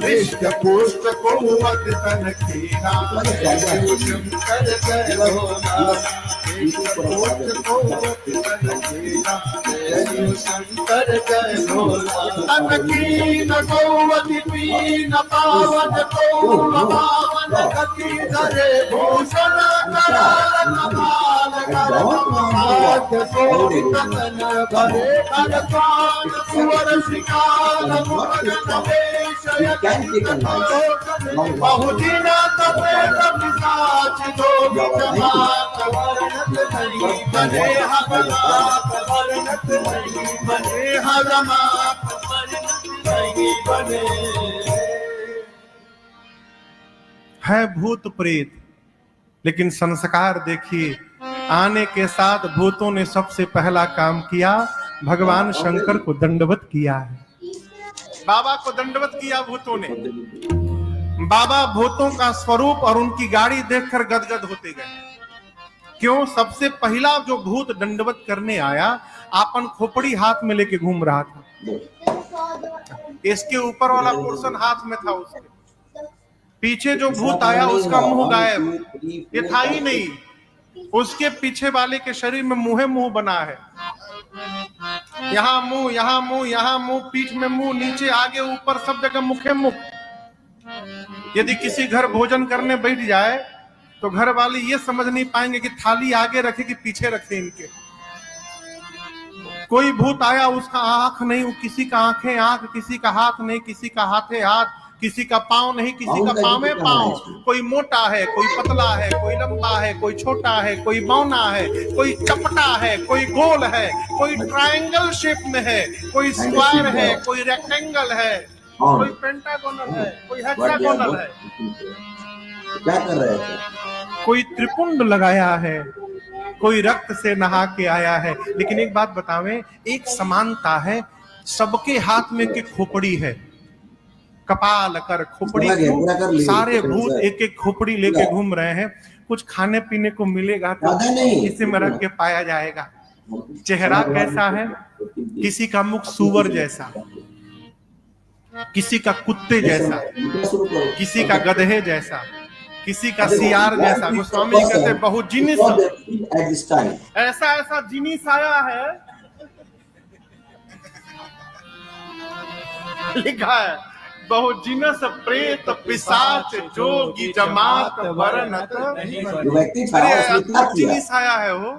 हृष्ट पुष्ट कोमल तन कीना जय शिव शंकर जय भोला हृष्ट पुष्ट कोमल तन कीना जय शिव शंकर जय भोला तन कीन गौवती पीन पावन गौर पावन गति धरे भूषण कराल कमाल कर तन भरे अनपान सुवर श्रीकाल मुरगन वेश बहुदिन तपे तपिसाच जोगी जमात वर्णत नहीं बने हमात वर्णत नहीं बने हमात वर्णत नहीं बने। है भूत प्रेत, लेकिन संस्कार देखिए, आने के साथ भूतों ने सबसे पहला काम किया, भगवान शंकर को दंडवत किया है। बाबा को दंडवत किया भूतों ने। बाबा भूतों का स्वरूप और उनकी गाड़ी देखकर गदगद होते गए। क्यों? सबसे पहला जो भूत दंडवत करने आया, आपन खोपड़ी हाथ में लेके घूम रहा था। इसके ऊपर वाला पोर्शन हाथ में था उसके। पीछे जो भूत आया उसका मुंह गायब, ये था ही नहीं। उसके पीछे वाले के शरीर में मुंह बना है। यहाँ मुंह, यहाँ मुंह, यहाँ मुंह, पीठ में मुंह, नीचे आगे ऊपर सब जगह मुखे मुख। यदि किसी घर भोजन करने बैठ जाए तो घर वाले ये समझ नहीं पाएंगे कि थाली आगे रखे कि पीछे रखे इनके। कोई भूत आया, उसका आंख नहीं, किसी का आंखें आंख, किसी का हाथ नहीं, किसी का हाथे हाथ, किसी का पांव नहीं, किसी का पांवे पांव। कोई मोटा है, कोई पतला है, कोई लंबा है, कोई छोटा है, कोई बौना है, कोई चपटा है, कोई गोल है, कोई ट्रायंगल शेप में है, कोई स्क्वायर है, कोई रेक्टेंगल है, कोई पेंटागोनल है, कोई हेक्सागोनल है। क्या कर रहे थे? कोई त्रिपुंड लगाया है, कोई रक्त से नहा के आया है। लेकिन एक बात बतावें, एक समानता है, सबके हाथ में के खोपड़ी है, कपाल कर खोपड़ी, सारे भूत एक एक खोपड़ी लेके घूम रहे हैं। कुछ खाने पीने को मिलेगा तो इसी में रख के पाया जाएगा। चेहरा कैसा है? किसी का मुख सुअर जैसा, किसी का कुत्ते जैसा, किसी का गधे जैसा, किसी का सियार जैसा। गोस्वामी कहते बहुत जिनिस, ऐसा ऐसा जिनिस आया है, लिखा है बहुत जिनस प्रेत पिशाच जोगी जमात वर्णत। जिनिस आया है वो,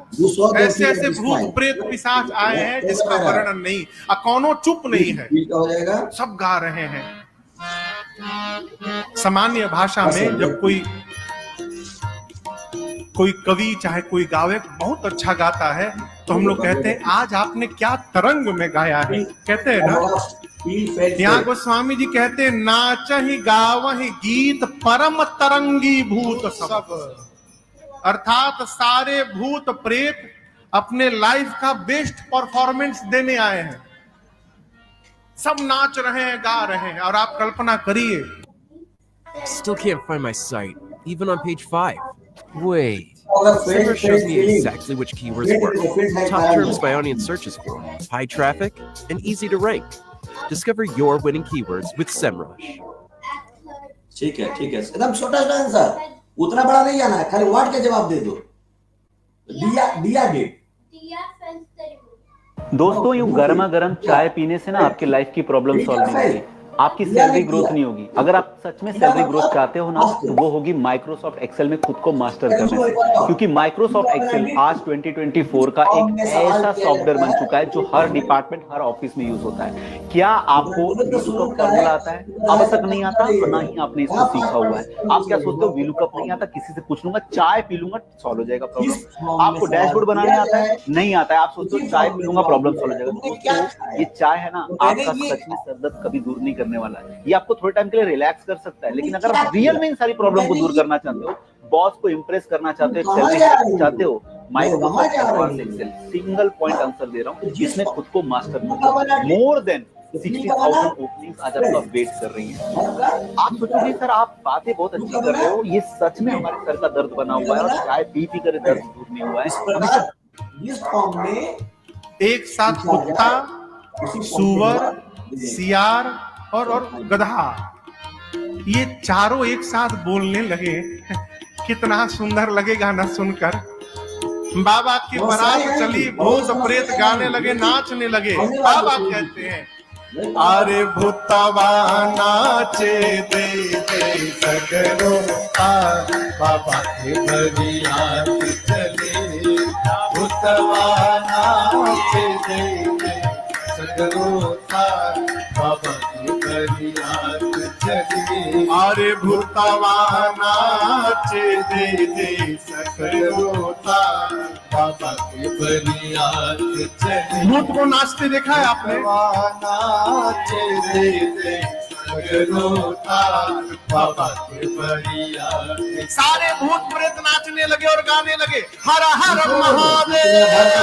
ऐसे ऐसे भूत प्रेत पिशाच आए हैं जिसका वर्णन नहीं, कौनो चुप नहीं है, सब गा रहे हैं। सामान्य भाषा में जब कोई कवि चाहे कोई गायक बहुत अच्छा गाता है तो हम लोग कहते हैं आज आपने क्या तरंग में गाया है, कहते हैं ना। यहाँ गोस्वामी जी कहते हैं नाचहि गावहि गीत परम तरंगी भूत सब। अर्थात सारे भूत प्रेत अपने लाइफ का बेस्ट परफॉर्मेंस देने आए हैं, सब नाच रहे हैं, गा रहे हैं। और आप कल्पना करिए, Still can't find my site, even on page 5. Wait. SEMrush shows me exactly which keywords work. Top terms my audience searches for. High traffic and easy to rank. Discover your winning keywords with SEMrush. ठीक है, ठीक है, एकदम छोटा सा answer, उतना बड़ा नहीं जाना है, खाली वर्ड के जवाब दे दो। दिया डेट। दोस्तों, यूं गर्मा गर्म चाय पीने से ना आपकी लाइफ की प्रॉब्लम सॉल्व नहीं होगी, आपकी सैलरी ग्रोथ नहीं होगी। अगर आप सच में सैलरी ग्रोथ चाहते हो ना, तो वो होगी माइक्रोसॉफ्ट एक्सेल में खुद को मास्टर करने से। क्योंकि माइक्रोसॉफ्ट एक्सेल आज 2024 का एक ऐसा सॉफ्टवेयर बन चुका है जो हर डिपार्टमेंट, हर ऑफिस में यूज होता है। क्या आपको VLOOKUP फॉर्मूला आता है? अब तक नहीं आता, ना ही आपने इसको सीखा हुआ है। आप क्या सोचते हो VLOOKUP नहीं आता, किसी से पूछ लूंगा, चाय पी लूंगा, सॉल्व हो जाएगा प्रॉब्लम। आपको डैशबोर्ड बनाने आता है? नहीं आता है, आप सोचते हो चाय पी लूंगा, प्रॉब्लम सॉल्व हो जाएगा। ये चाय है ना, आपका सच में सरदर्द कभी दूर नहीं करने वाला है। ये आपको थोड़े टाइम के लिए रिलैक्स कर सकता है, लेकिन अगर आप रियल में इन सारी प्रॉब्लम को दूर करना चाहते हो, बॉस को इंप्रेस करना चाहते हो, सैलरी चाहते हो, Microsoft excel single point answer दे रहा हूं, जिसमें खुद को मास्टर मोर देन 60,000 ओपनिंग्स आज आपका वेट कर रही हैं। आप सोचोगे सर आप बातें बहुत अच्छी कर रहे हो, ये सच में हमारे सर का दर्द बना हुआ है और चाय पी पी कर दर्द दूर नहीं हुआ है। इस फॉर्म में एक साथ कुत्ता, सूअर, सियार और गधा, ये चारों एक साथ बोलने लगे। कितना सुंदर लगेगा ना सुनकर। बाबा की बारात चली, भूत प्रेत गाने लगे, नाचने लगे। बाबा कहते हैं अरे भूतवा नाचे दे दे सगरो बाबा के बरियात चले। भूतवा नाचे दे दे सगरो बाबा के बरियात चले। अरे भूतवा नाचे दे दे सगरो बाबा के बरियात चले। भूत को नाचते देखा है आपने? नाचे दे दे सगरो बाबा के बरियात। सारे भूत प्रेत नाचने लगे और गाने लगे हर हर महादेव,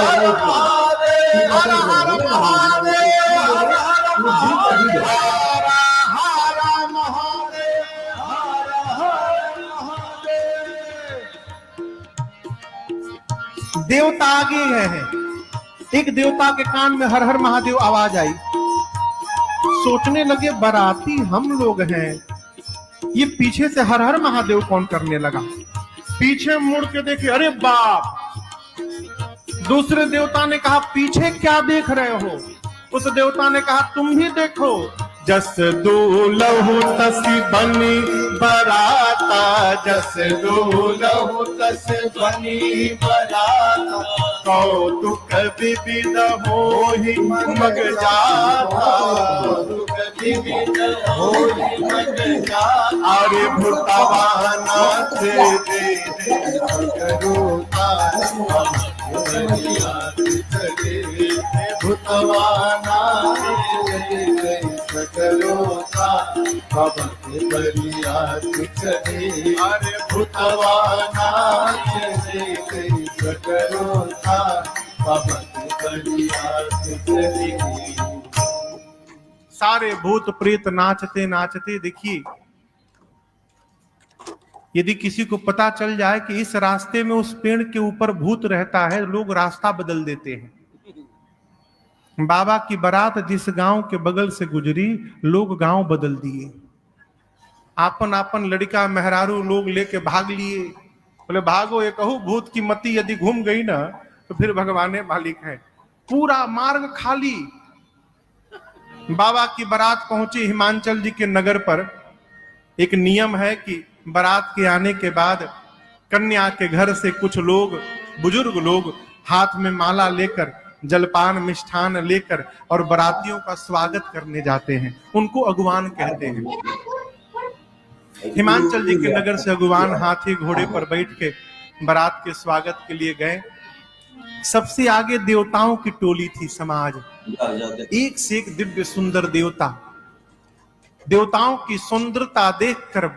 हर महादेव, हर हर महादेव, हर हर महादेव, हर हर महादेव, हर हर महादेव। देवता आगे है। एक देवता के कान में हर हर महादेव आवाज आई। सोचने लगे बाराती हम लोग हैं, ये पीछे से हर हर महादेव कौन करने लगा। पीछे मुड़ के देखे, अरे बाप। दूसरे देवता ने कहा पीछे क्या देख रहे हो? उस देवता ने कहा तुम भी देखो। जस दूलहु तस बनी बराता, जस दूलहु तस बनी बराता। कौतुक विविध होहि मग जाता, कौतुक विविध होहि मग जाता। अरे भूतवा नाचे दे दे सगरोता बरियात चले। भूतवा नाचे दे दे सगरोता बाबा के बरियात चले। अरे भूतवा नाचे दे दे सगरोता बाबा के बरियात चले। सारे भूत प्रेत नाचते नाचते, देखिए यदि किसी को पता चल जाए कि इस रास्ते में उस पेड़ के ऊपर भूत रहता है, लोग रास्ता बदल देते हैं। बाबा की बारात जिस गांव के बगल से गुजरी, लोग गांव बदल दिए। आपन आपन लड़का मेहरारू लोग लेके भाग लिए। बोले भागो, ये कहूं भूत की मति यदि घूम गई ना तो फिर भगवान मालिक है। पूरा मार्ग खाली। बाबा की बारात पहुंची हिमांचल जी के नगर पर। एक नियम है कि बारात के आने के बाद कन्या के घर से कुछ लोग, बुजुर्ग लोग, हाथ में माला लेकर, जलपान मिष्ठान लेकर और बारातियों का स्वागत करने जाते हैं। उनको अगुवान कहते हैं। हिमांचल जी के नगर से अगुवान हाथी घोड़े पर बैठ के बारात के स्वागत के लिए गए। सबसे आगे देवताओं की टोली थी समाज। एक से एक दिव्य सुंदर देवता। देवताओं की सुंदरता देखकर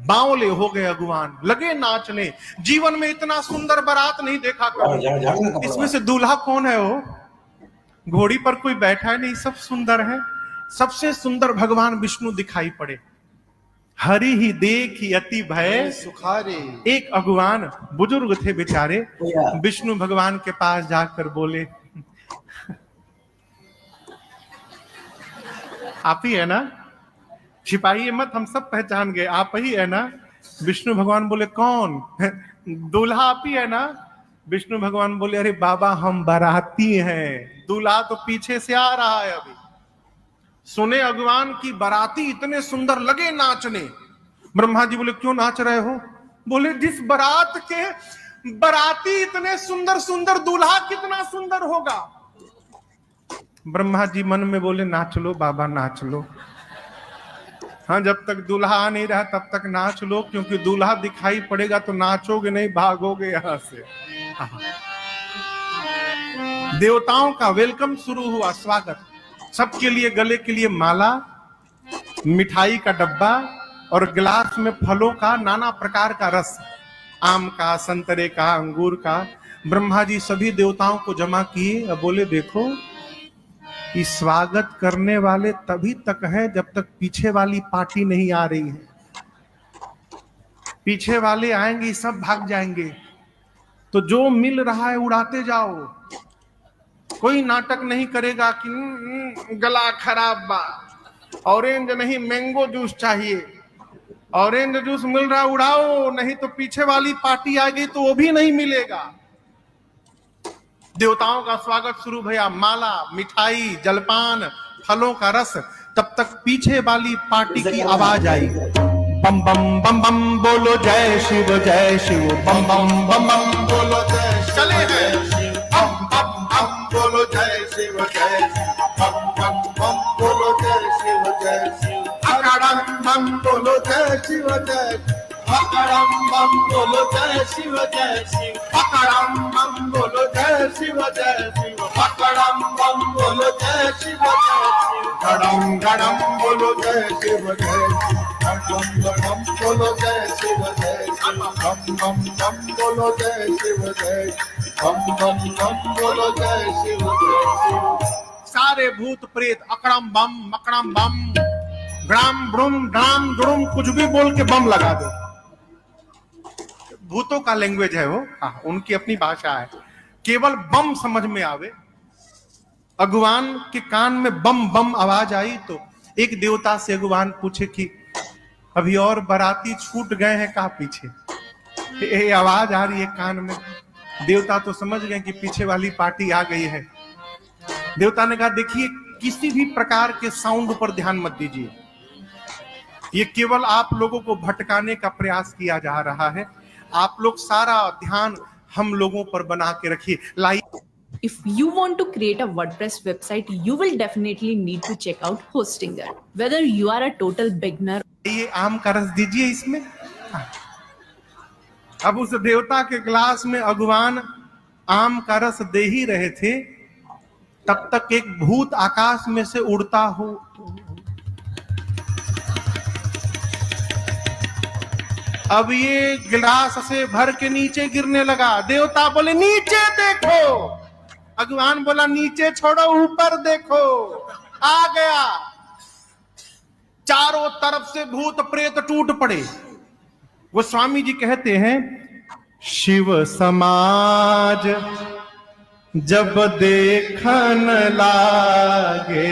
बावले हो गए अगुवान, लगे नाचने। जीवन में इतना सुंदर बारात नहीं देखा कभी। इसमें से दूल्हा कौन है? वो घोड़ी पर कोई बैठा है नहीं, सब सुंदर है। सबसे सुंदर भगवान विष्णु दिखाई पड़े। हरि ही देखी अति भय सुखारे। एक अगुवान बुजुर्ग थे बेचारे, विष्णु भगवान के पास जाकर बोले आप ही है ना? छिपाइए मत, हम सब पहचान गए, आप ही है ना? विष्णु भगवान बोले कौन? दूल्हा आप ही है ना? विष्णु भगवान बोले अरे बाबा हम बाराती हैं, दूल्हा तो पीछे से आ रहा है अभी। सुने अगुवान की बाराती इतने सुंदर, लगे नाचने। ब्रह्मा जी बोले क्यों नाच रहे हो? बोले जिस बारात के बाराती इतने सुंदर सुंदर, दूल्हा कितना सुंदर होगा। ब्रह्मा जी मन में बोले नाच लो बाबा, नाच लो। हाँ, जब तक दूल्हा आ नहीं रहा तब तक नाच लो, क्योंकि दूल्हा दिखाई पड़ेगा तो नाचोगे नहीं, भागोगे यहां से। देवताओं का वेलकम शुरू हुआ, स्वागत। सबके लिए गले के लिए माला, मिठाई का डब्बा और गिलास में फलों का नाना प्रकार का रस, आम का, संतरे का, अंगूर का। ब्रह्मा जी सभी देवताओं को जमा किए और बोले देखो कि स्वागत करने वाले तभी तक है जब तक पीछे वाली पार्टी नहीं आ रही है। पीछे वाले आएंगे सब भाग जाएंगे, तो जो मिल रहा है उड़ाते जाओ। कोई नाटक नहीं करेगा कि गला खराब बा, ऑरेंज नहीं मैंगो जूस चाहिए, ऑरेंज जूस मिल रहा उड़ाओ, नहीं तो पीछे वाली पार्टी आ गई तो वो भी नहीं मिलेगा। देवताओं का स्वागत शुरू भैया, माला, मिठाई, जलपान, फलों का रस, तब तक पीछे वाली पार्टी की आवाज आई, बम बम बम बम बोलो जय शिव बम बम बम बम बोलो जय शिव, चले हैं बम बम बम बोलो जय शिव बम बम बम बोलो जय शिव अकड़म बम बोलो जय शिव अकड़म बम बोलो जय शिव अकड़म बम बोलो जय शिव अकड़म बम बोलो जय शिव गड़म गड़म बोलो जय शिव गड़म गड़म बोलो जय शिव बम बम बम बोलो जय शिव बम बम बम बोलो जय शिव। सारे भूत प्रेत अकड़म बम ग्राम ब्रुम ड्राम दुड़ुम कुछ भी बोल के बम लगा दो। भूतों का लैंग्वेज है वो, हाँ, उनकी अपनी भाषा है। केवल बम समझ में आवे। अगवान के कान में बम बम आवाज आई तो एक देवता से अगवान पूछे कि अभी और बाराती छूट गए हैं कहाँ पीछे, ये आवाज आ रही है कान में। देवता तो समझ गए कि पीछे वाली पार्टी आ गई है। देवता ने कहा देखिए किसी भी प्रकार के साउंड पर ध्यान मत दीजिए, ये केवल आप लोगों को भटकाने का प्रयास किया जा रहा है। आप लोग सारा ध्यान हम लोगों पर बना के रखिए। Like If you want to create a WordPress website, you will definitely need to check out Hostinger. Whether you are a total beginner, ये आम का रस दीजिए इसमें। अब उस देवता के ग्लास में अगवान आम का रस दे ही रहे थे, तब तक एक भूत आकाश में से उड़ता हो अब ये गिलास से भर के नीचे गिरने लगा। देवता बोले नीचे देखो, अगवान बोला नीचे छोड़ो ऊपर देखो। आ गया, चारों तरफ से भूत प्रेत टूट पड़े। वो स्वामी जी कहते हैं शिव समाज जब देखन लागे,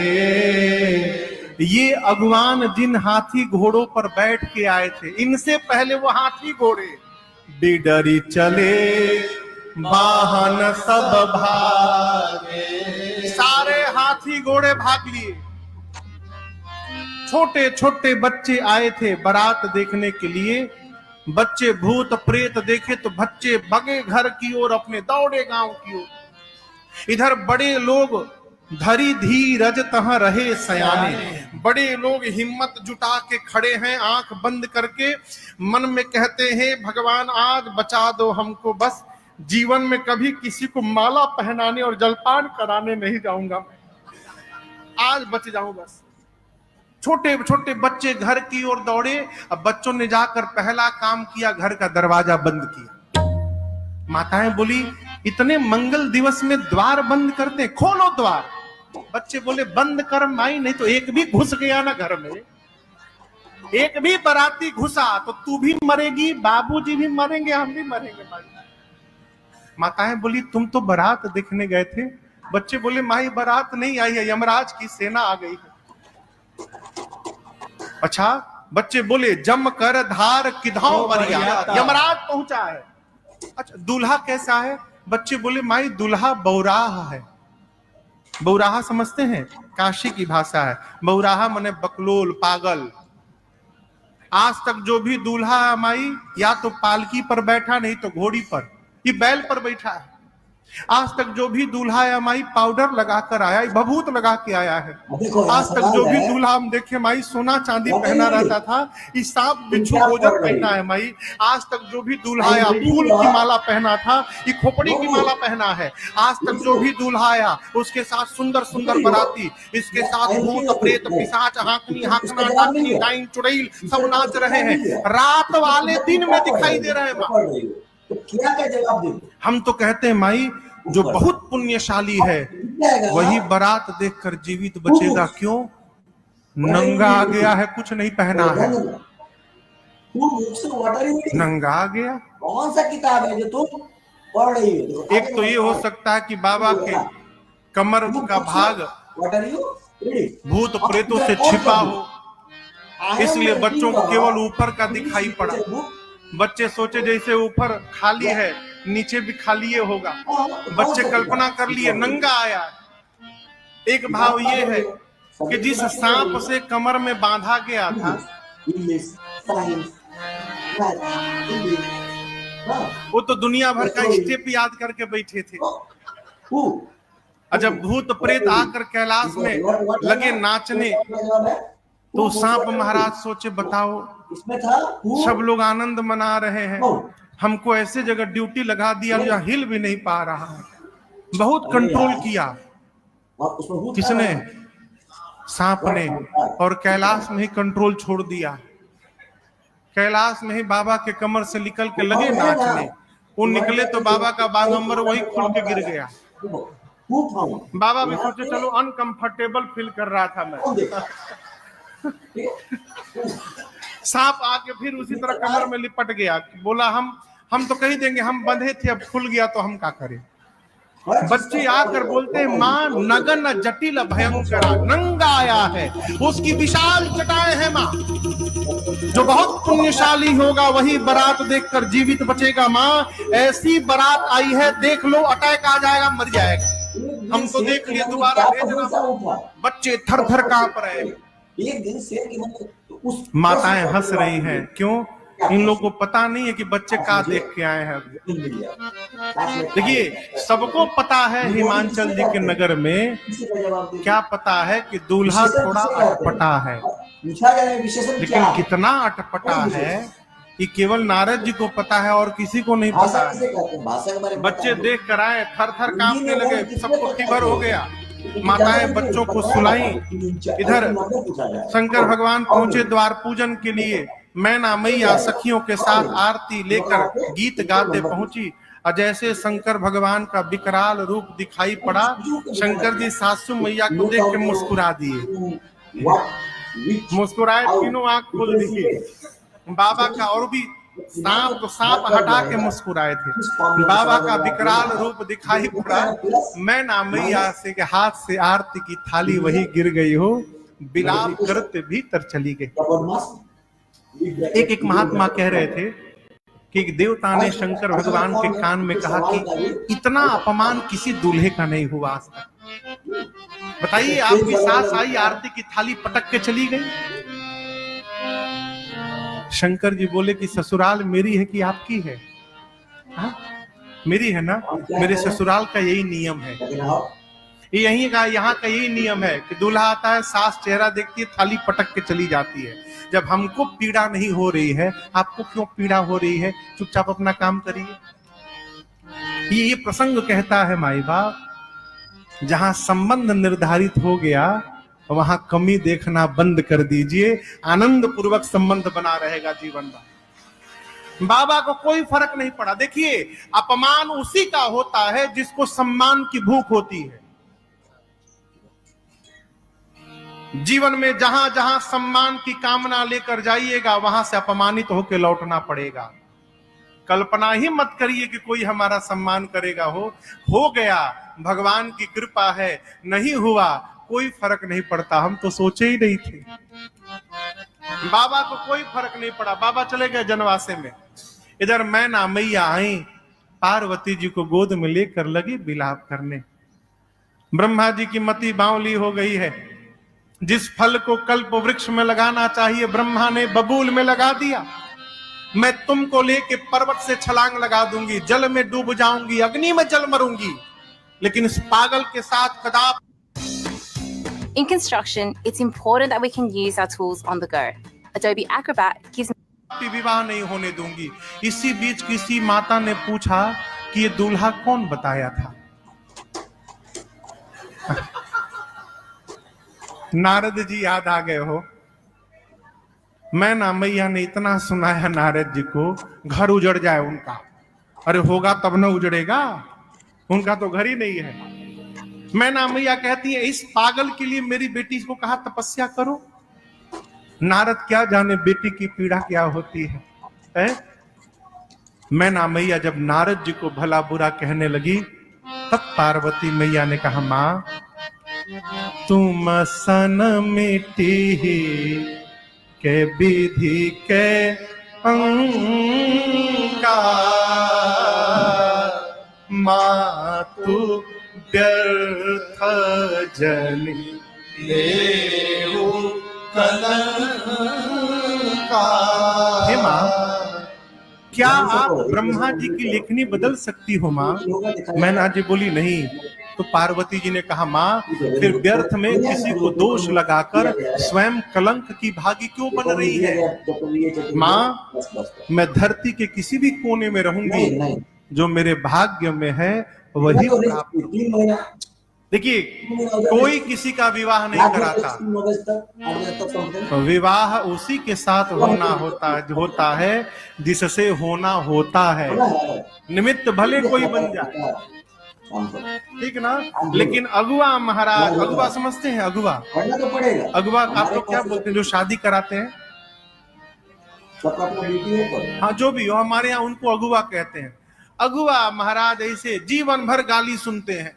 ये अगवान जिन हाथी घोड़ों पर बैठ के आए थे, इनसे पहले वो हाथी घोड़े बिडरी चले वाहन सब भागे, सारे हाथी घोड़े भाग लिए। छोटे छोटे बच्चे आए थे बारात देखने के लिए। बच्चे भूत प्रेत देखे तो बच्चे भगे घर की ओर, अपने दौड़े गांव की ओर। इधर बड़े लोग धरी धीरज तहां रहे सयाने, बड़े लोग हिम्मत जुटा के खड़े हैं आंख बंद करके, मन में कहते हैं भगवान आज बचा दो हमको, बस जीवन में कभी किसी को माला पहनाने और जलपान कराने नहीं जाऊंगा, आज बच जाऊं बस। छोटे छोटे बच्चे घर की ओर दौड़े। अब बच्चों ने जाकर पहला काम किया, घर का दरवाजा बंद किया। माताएं बोली इतने मंगल दिवस में द्वार बंद करते, खोलो द्वार। बच्चे बोले बंद कर माई, नहीं तो एक भी घुस गया ना घर में, एक भी बाराती घुसा तो तू भी मरेगी, बाबूजी भी मरेंगे, हम भी मरेंगे माई। माताएं बोली तुम तो बारात देखने गए थे। बच्चे बोले माई बारात नहीं आई है, यमराज की सेना आ गई है। अच्छा, बच्चे बोले जम कर धार किधाओ बरिया, यमराज पहुंचा है। अच्छा, दूल्हा कैसा है? बच्चे बोले माई दूल्हा बौराहा है। बौराहा समझते हैं? काशी की भाषा है। बौराहा माने बकलोल, पागल। आज तक जो भी दूल्हा है माई, या तो पालकी पर बैठा, नहीं तो घोड़ी पर, ये बैल पर बैठा है। आज तक जो भी दूल्हा है माई पाउडर लगाकर आया, भभूत लगा के आया है। आज तक जो भी दूल्हा हम देखे माई सोना चांदी पहना रहता था, ये सांप बिच्छू गोजर पहना है माई। आज तक जो भी दूल्हा आया फूल की माला पहना था, ये खोपड़ी की माला पहना है। आज तक जो भी दूल्हा आया उसके साथ सुंदर सुंदर बराती, इसके साथ भूत प्रेत पिशाच हाकनी हाकना डाकनी डाइन चुड़ैल सब नाच रहे हैं। रात वाले दिन में दिखाई दे रहे हैं। तो क्या जवाब दे? हम तो कहते हैं माई जो बहुत पुण्यशाली है वही बारात देखकर जीवित बचेगा। क्यों? नंगा आ गया है, कुछ नहीं पहना है, नंगा आ गया। कौन सा किताब है जो तुम पढ़ रही हो? एक तो ये हो सकता है कि बाबा के कमर का भाग भूत प्रेतों से छिपा हो, इसलिए बच्चों को केवल ऊपर का दिखाई पड़ा। बच्चे सोचे जैसे ऊपर खाली है नीचे भी खाली होगा, बच्चे कल्पना कर लिए नंगा आया। एक भाव ये है कि जिस सांप से कमर में बांधा गया था वो तो दुनिया भर का स्टेप याद करके बैठे थे। और जब भूत प्रेत आकर कैलाश में लगे नाचने तो सांप महाराज सोचे बताओ, सब लोग आनंद मना रहे हैं, हमको ऐसे जगह ड्यूटी लगा दिया जहाँ हिल भी नहीं पा रहा है। बहुत कंट्रोल किया किसने? सांप ने। और कैलाश में ही कंट्रोल छोड़ दिया। कैलाश में ही बाबा के कमर से निकल के लगे नाचने। वो निकले तो बाबा का बागंबर वही खुल के गिर गया। बाबा भी सोचे चलो अनकंफर्टेबल फील कर रहा था मैं। सांप आके फिर उसी तरह कमर में लिपट गया। बोला हम तो कही देंगे हम बंधे थे, अब खुल गया तो हम क्या करें। बच्चे आकर बोलते हैं माँ नगन जटिल भयंकर नंगा आया है, उसकी विशाल जटाएं है माँ, जो बहुत पुण्यशाली होगा वही बारात देखकर जीवित बचेगा। माँ ऐसी बारात आई है, देख लो अटैक आ जाएगा, मर जाएगा। हम तो देख लिए, दोबारा भेजना। बच्चे थर थर कांप रहे हैं। एक दिन शेर की माताएं हंस रही हैं। क्यों? इन लोगों को पता नहीं है कि बच्चे का देख के आए हैं। देखिए सबको पता है हिमाचल जी के नगर में क्या पता है कि दूल्हा थोड़ा अटपटा है, लेकिन कितना अटपटा है ये केवल नारद जी को पता है और किसी को नहीं पता है। बच्चे देख कर आए, थर थर कांपने लगे, सबको फीवर हो गया। माताएं बच्चों को सुलाई। इधर शंकर भगवान पहुंचे द्वार पूजन के लिए। मैना मैया सखियों के साथ आरती लेकर गीत गाते पहुंची। और जैसे शंकर भगवान का विकराल रूप दिखाई पड़ा, शंकर जी सासू मैया को देख के मुस्कुरा दिए। मुस्कुराए, तीनों आंख खोल दी। बाबा का और भी सांप तो सांप हटा के मुस्कुराए थे। बाबा का विकराल रूप दिखाई पड़ा। मैना मैया से के हाथ से आरती की थाली वही गिर गई हो, बिलाप करते भीतर चली गई। एक महात्मा कह रहे थे कि एक देवता ने शंकर भगवान के कान में कहा कि इतना अपमान किसी दूल्हे का नहीं हुआ आज तक। बताइए, आपकी सास आई, आरती की थाली पटक के चली गई। शंकर जी बोले कि ससुराल मेरी है कि आपकी है? हा? मेरी है ना। मेरे ससुराल का यही नियम है, यही का यहाँ का यही नियम है कि दूल्हा आता है, सास चेहरा देखती है, थाली पटक के चली जाती है। जब हमको पीड़ा नहीं हो रही है, आपको क्यों पीड़ा हो रही है? चुपचाप अपना काम करिए। ये प्रसंग कहता है माई बाप, जहां संबंध निर्धारित हो गया वहां कमी देखना बंद कर दीजिए, आनंद पूर्वक संबंध बना रहेगा जीवन भर। बाबा को कोई फर्क नहीं पड़ा। देखिए, अपमान उसी का होता है जिसको सम्मान की भूख होती है। जीवन में जहां जहां सम्मान की कामना लेकर जाइएगा वहां से अपमानित होकर लौटना पड़ेगा। कल्पना ही मत करिए कि कोई हमारा सम्मान करेगा। हो गया, भगवान की कृपा है। नहीं हुआ, कोई फर्क नहीं पड़ता। हम तो सोचे ही नहीं थे। बाबा को कोई फर्क नहीं पड़ा। बाबा चले गए जनवासे में। इधर मैना मैया आई, पार्वती जी को गोद में लेकर लगी बिलाप करने। ब्रह्मा जी की मति बावली हो गई है। जिस फल को कल्प वृक्ष में लगाना चाहिए ब्रह्मा ने बबूल में लगा दिया। मैं तुमको लेके पर्वत से छलांग लगा दूंगी, जल में डूब जाऊंगी, अग्नि में जल मरूंगी, लेकिन इस पागल के साथ कदापि। In construction, it's important that we can use our tools on the go. Adobe Acrobat gives विवाह नहीं होने दूंगी। इसी बीच किसी माता ने पूछा कि ये दूल्हा कौन बताया था? नारद जी याद आ गए हो। मैना मैया ने इतना सुनाया नारद जी को, घर उजड़ जाए उनका। अरे होगा तब न उजड़ेगा, उनका तो घर ही नहीं है। मैना मैया कहती है इस पागल के लिए मेरी बेटी को कहा तपस्या करो। नारद क्या जाने बेटी की पीड़ा क्या होती है? मैना मैया जब नारद जी को भला बुरा कहने लगी तब पार्वती मैया ने कहा मां तुम सन मिट्टी के विधि के अंका मातु व्यर्थ जनि लेहु कलंका। हे मां क्या आप ब्रह्मा जी की लेखनी बदल सकती हो मां? मैना जी बोली नहीं। तो पार्वती जी ने कहा मां फिर व्यर्थ में किसी को दोष लगाकर स्वयं कलंक की भागी क्यों बन रही है? मां मैं धरती के किसी भी कोने में रहूंगी, जो मेरे भाग्य में है वही प्राप्त। देखिए कोई किसी का विवाह नहीं कराता, विवाह उसी के साथ होता है जिससे होना होता है। निमित्त भले कोई बन जाए, ठीक ना, लेकिन अगुआ महाराज, अगुआ समझते हैं? अगुआ अगुआ आप लोग क्या बोलते हैं जो शादी कराते हैं? हाँ जो भी हो, हमारे यहाँ उनको अगुआ कहते हैं। अगुआ महाराज ऐसे जीवन भर गाली सुनते हैं।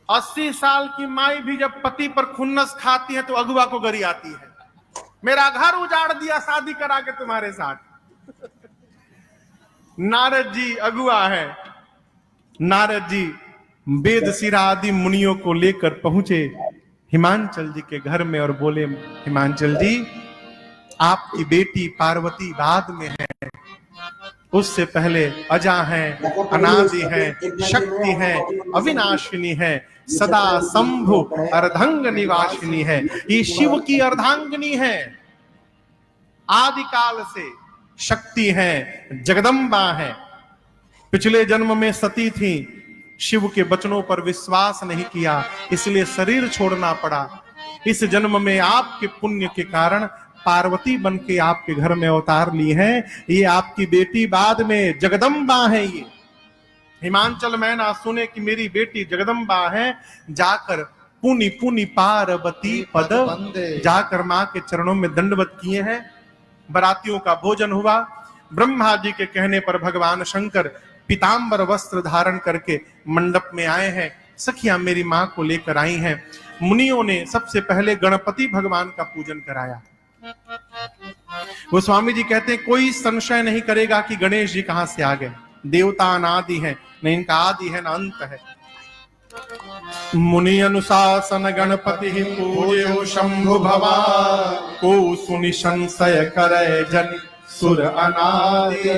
80 साल की माई भी जब पति पर खुन्नस खाती है तो अगुआ को गरी आती है, मेरा घर उजाड़ दिया शादी करा के तुम्हारे साथ। नारद जी अगुआ है। नारद जी वेद शिरा आदि मुनियों को लेकर पहुंचे हिमांचल जी के घर में और बोले हिमांचल जी आपकी बेटी पार्वती बाद में है, उससे पहले अजा है, अनादि है, शक्ति है, अविनाशिनी है, सदा शंभु अर्धांग निवासिनी है। ये शिव की अर्धांगिनी है, आदि काल से शक्ति है, जगदम्बा है। पिछले जन्म में सती थी, शिव के वचनों पर विश्वास नहीं किया इसलिए शरीर छोड़ना पड़ा। इस जन्म में आपके पुण्य के कारण पार्वती बन के आपके घर में अवतार ली है। ये आपकी बेटी बाद में जगदम्बा है। ये हिमांचल मैना सुने कि मेरी बेटी जगदम्बा है, जाकर पुनि पुनि पार्वती पद जाकर मां के चरणों में दंडवत किए हैं। बरातियों का भोजन हुआ। ब्रह्मा जी के कहने पर भगवान शंकर पीतांबर वस्त्र धारण करके मंडप में आए हैं। सखियां मेरी मां को लेकर आई हैं। मुनियों ने सबसे पहले गणपति भगवान का पूजन कराया। वो स्वामी जी कहते हैं कोई संशय नहीं करेगा कि गणेश जी कहां से आ गए। देवता अनादि है, न इनका आदि है न अंत है। मुनि अनुशासन गणपति पूज्यो शंभु भवा, को सुनि संशय करे जन सुर अनादि।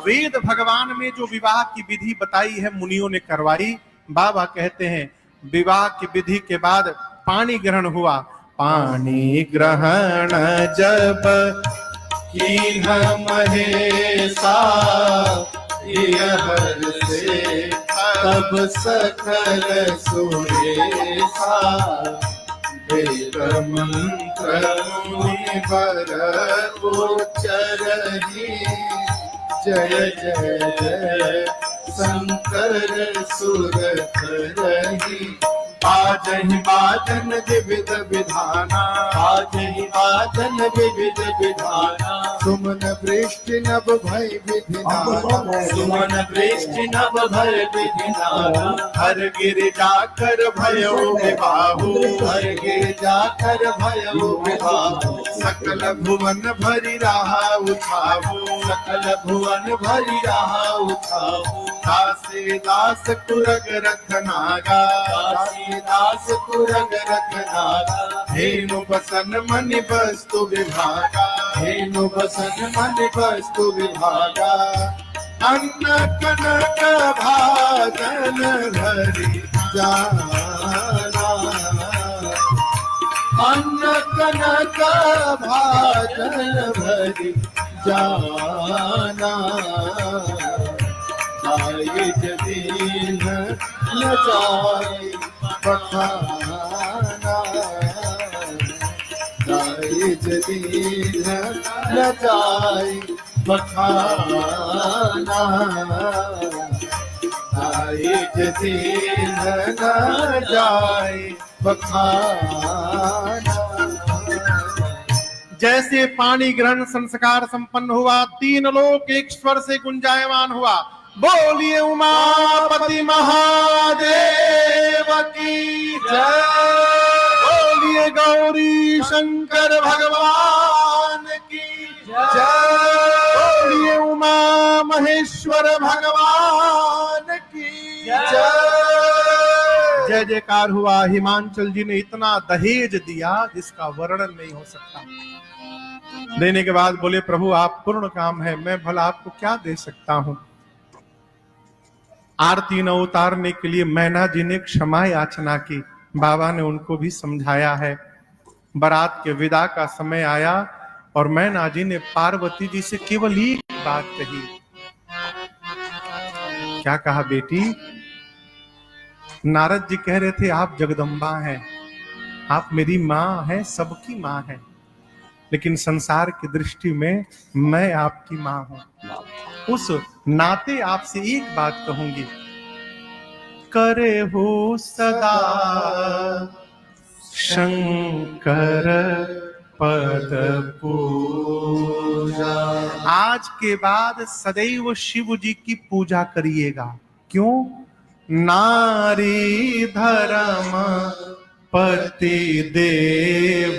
वेद भगवान में जो विवाह की विधि बताई है मुनियों ने करवाई। बाबा कहते हैं विवाह की विधि के बाद पानी ग्रहण हुआ। पानी ग्रहण जब कीन्ह महेशा, हर से तब सकल सुरेशा। वेद मंत्र मुनिवर उच्चरहि, जय जय शंकर सुर करहि। बाजहि बाजन विविध विधाना, बाजहि बाजन विविध विधाना। सुमन वृष्टि नभ भय विधिनाना, सुमन वृष्टि नभ भय विधिनाना। हर गिर जाकर भयो विबाहु, हर गिर जाकर भयो विबाहु। सकल भुवन भरि रहा उठाऊ, सकल भुवन भरि रहा उठाऊ। दासी दास कुरग रखनागा, दासी दास कुरग रखनागा। धेनु बसन मनि वस्तु विभागा, धेनु बसन मनि वस्तु विभागा। अन्न कनक भाजन भरि जाना, अन्न कनक भाजन भरि जाना। आए जदीन न जाए बखाना, आए जदीन न जाए बखाना। न जाए बखाना। जैसे पानी ग्रहण संस्कार संपन्न हुआ, 3 लोक एक स्वर से गुंजायमान हुआ, बोलिए उमापति महादेव की जय, बोलिए गौरी शंकर भगवान की जय, बोलिए उमा महेश्वर भगवान की जय। जय जयकार हुआ। हिमांचल जी ने इतना दहेज दिया जिसका वर्णन नहीं हो सकता। देने के बाद बोले प्रभु आप पूर्ण काम है, मैं भला आपको क्या दे सकता हूं। आरती न उतारने के लिए मैना जी ने क्षमा याचना की, बाबा ने उनको भी समझाया है। बारात के विदा का समय आया और मैना जी ने पार्वती जी से केवल एक बात कही। क्या कहा बेटी? नारद जी कह रहे थे आप जगदम्बा हैं, आप मेरी माँ हैं, सबकी माँ हैं, लेकिन संसार की दृष्टि में मैं आपकी माँ हूं। उस नाते आपसे एक बात कहूंगी, करे हो सदा शंकर पद पूजा। आज के बाद सदैव शिव जी की पूजा करिएगा। क्यों? नारी धर्म पति देव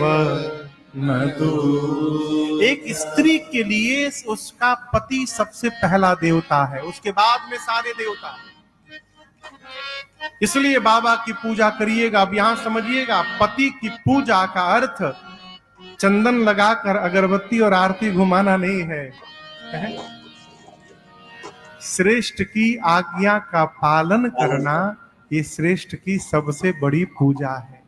न दू। एक स्त्री के लिए उसका पति सबसे पहला देवता है, उसके बाद में सारे देवता। इसलिए बाबा की पूजा करिएगा। अब यहां समझिएगा, पति की पूजा का अर्थ चंदन लगाकर अगरबत्ती और आरती घुमाना नहीं है। श्रेष्ठ की आज्ञा का पालन करना ये श्रेष्ठ की सबसे बड़ी पूजा है।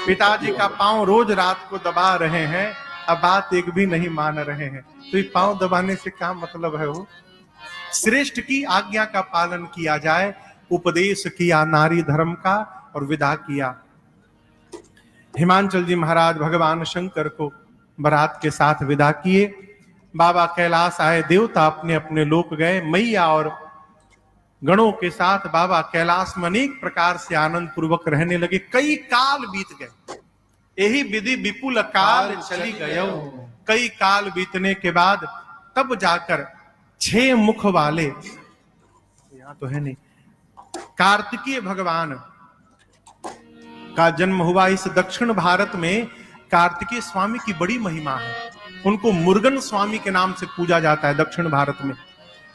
पिताजी का पांव रोज रात को दबा रहे हैं, अब बात एक भी नहीं मान रहे हैं, तो ये पांव दबाने से क्या मतलब है? वो श्रेष्ठ की आज्ञा का पालन किया जाए। उपदेश किया नारी धर्म का और विदा किया। हिमांचल जी महाराज भगवान शंकर को बारात के साथ विदा किए। बाबा कैलाश आए, देवता अपने अपने लोक गए। मैया और गणों के साथ बाबा कैलाश में अनेक प्रकार से आनंद पूर्वक रहने लगे। कई काल बीत गए, यही विधि विपुल काल चली गयो। कई काल बीतने के बाद तब जाकर 6 मुख वाले, यहां तो है नहीं, कार्तिकीय भगवान का जन्म हुआ। इस दक्षिण भारत में कार्तिकीय स्वामी की बड़ी महिमा है। उनको मुर्गन स्वामी के नाम से पूजा जाता है दक्षिण भारत में।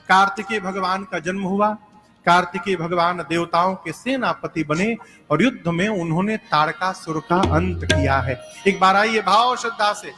कार्तिकेय भगवान का जन्म हुआ। कार्तिकेय भगवान देवताओं के सेनापति बने और युद्ध में उन्होंने तारकासुर का अंत किया है। एक बार आइए भाव श्रद्धा से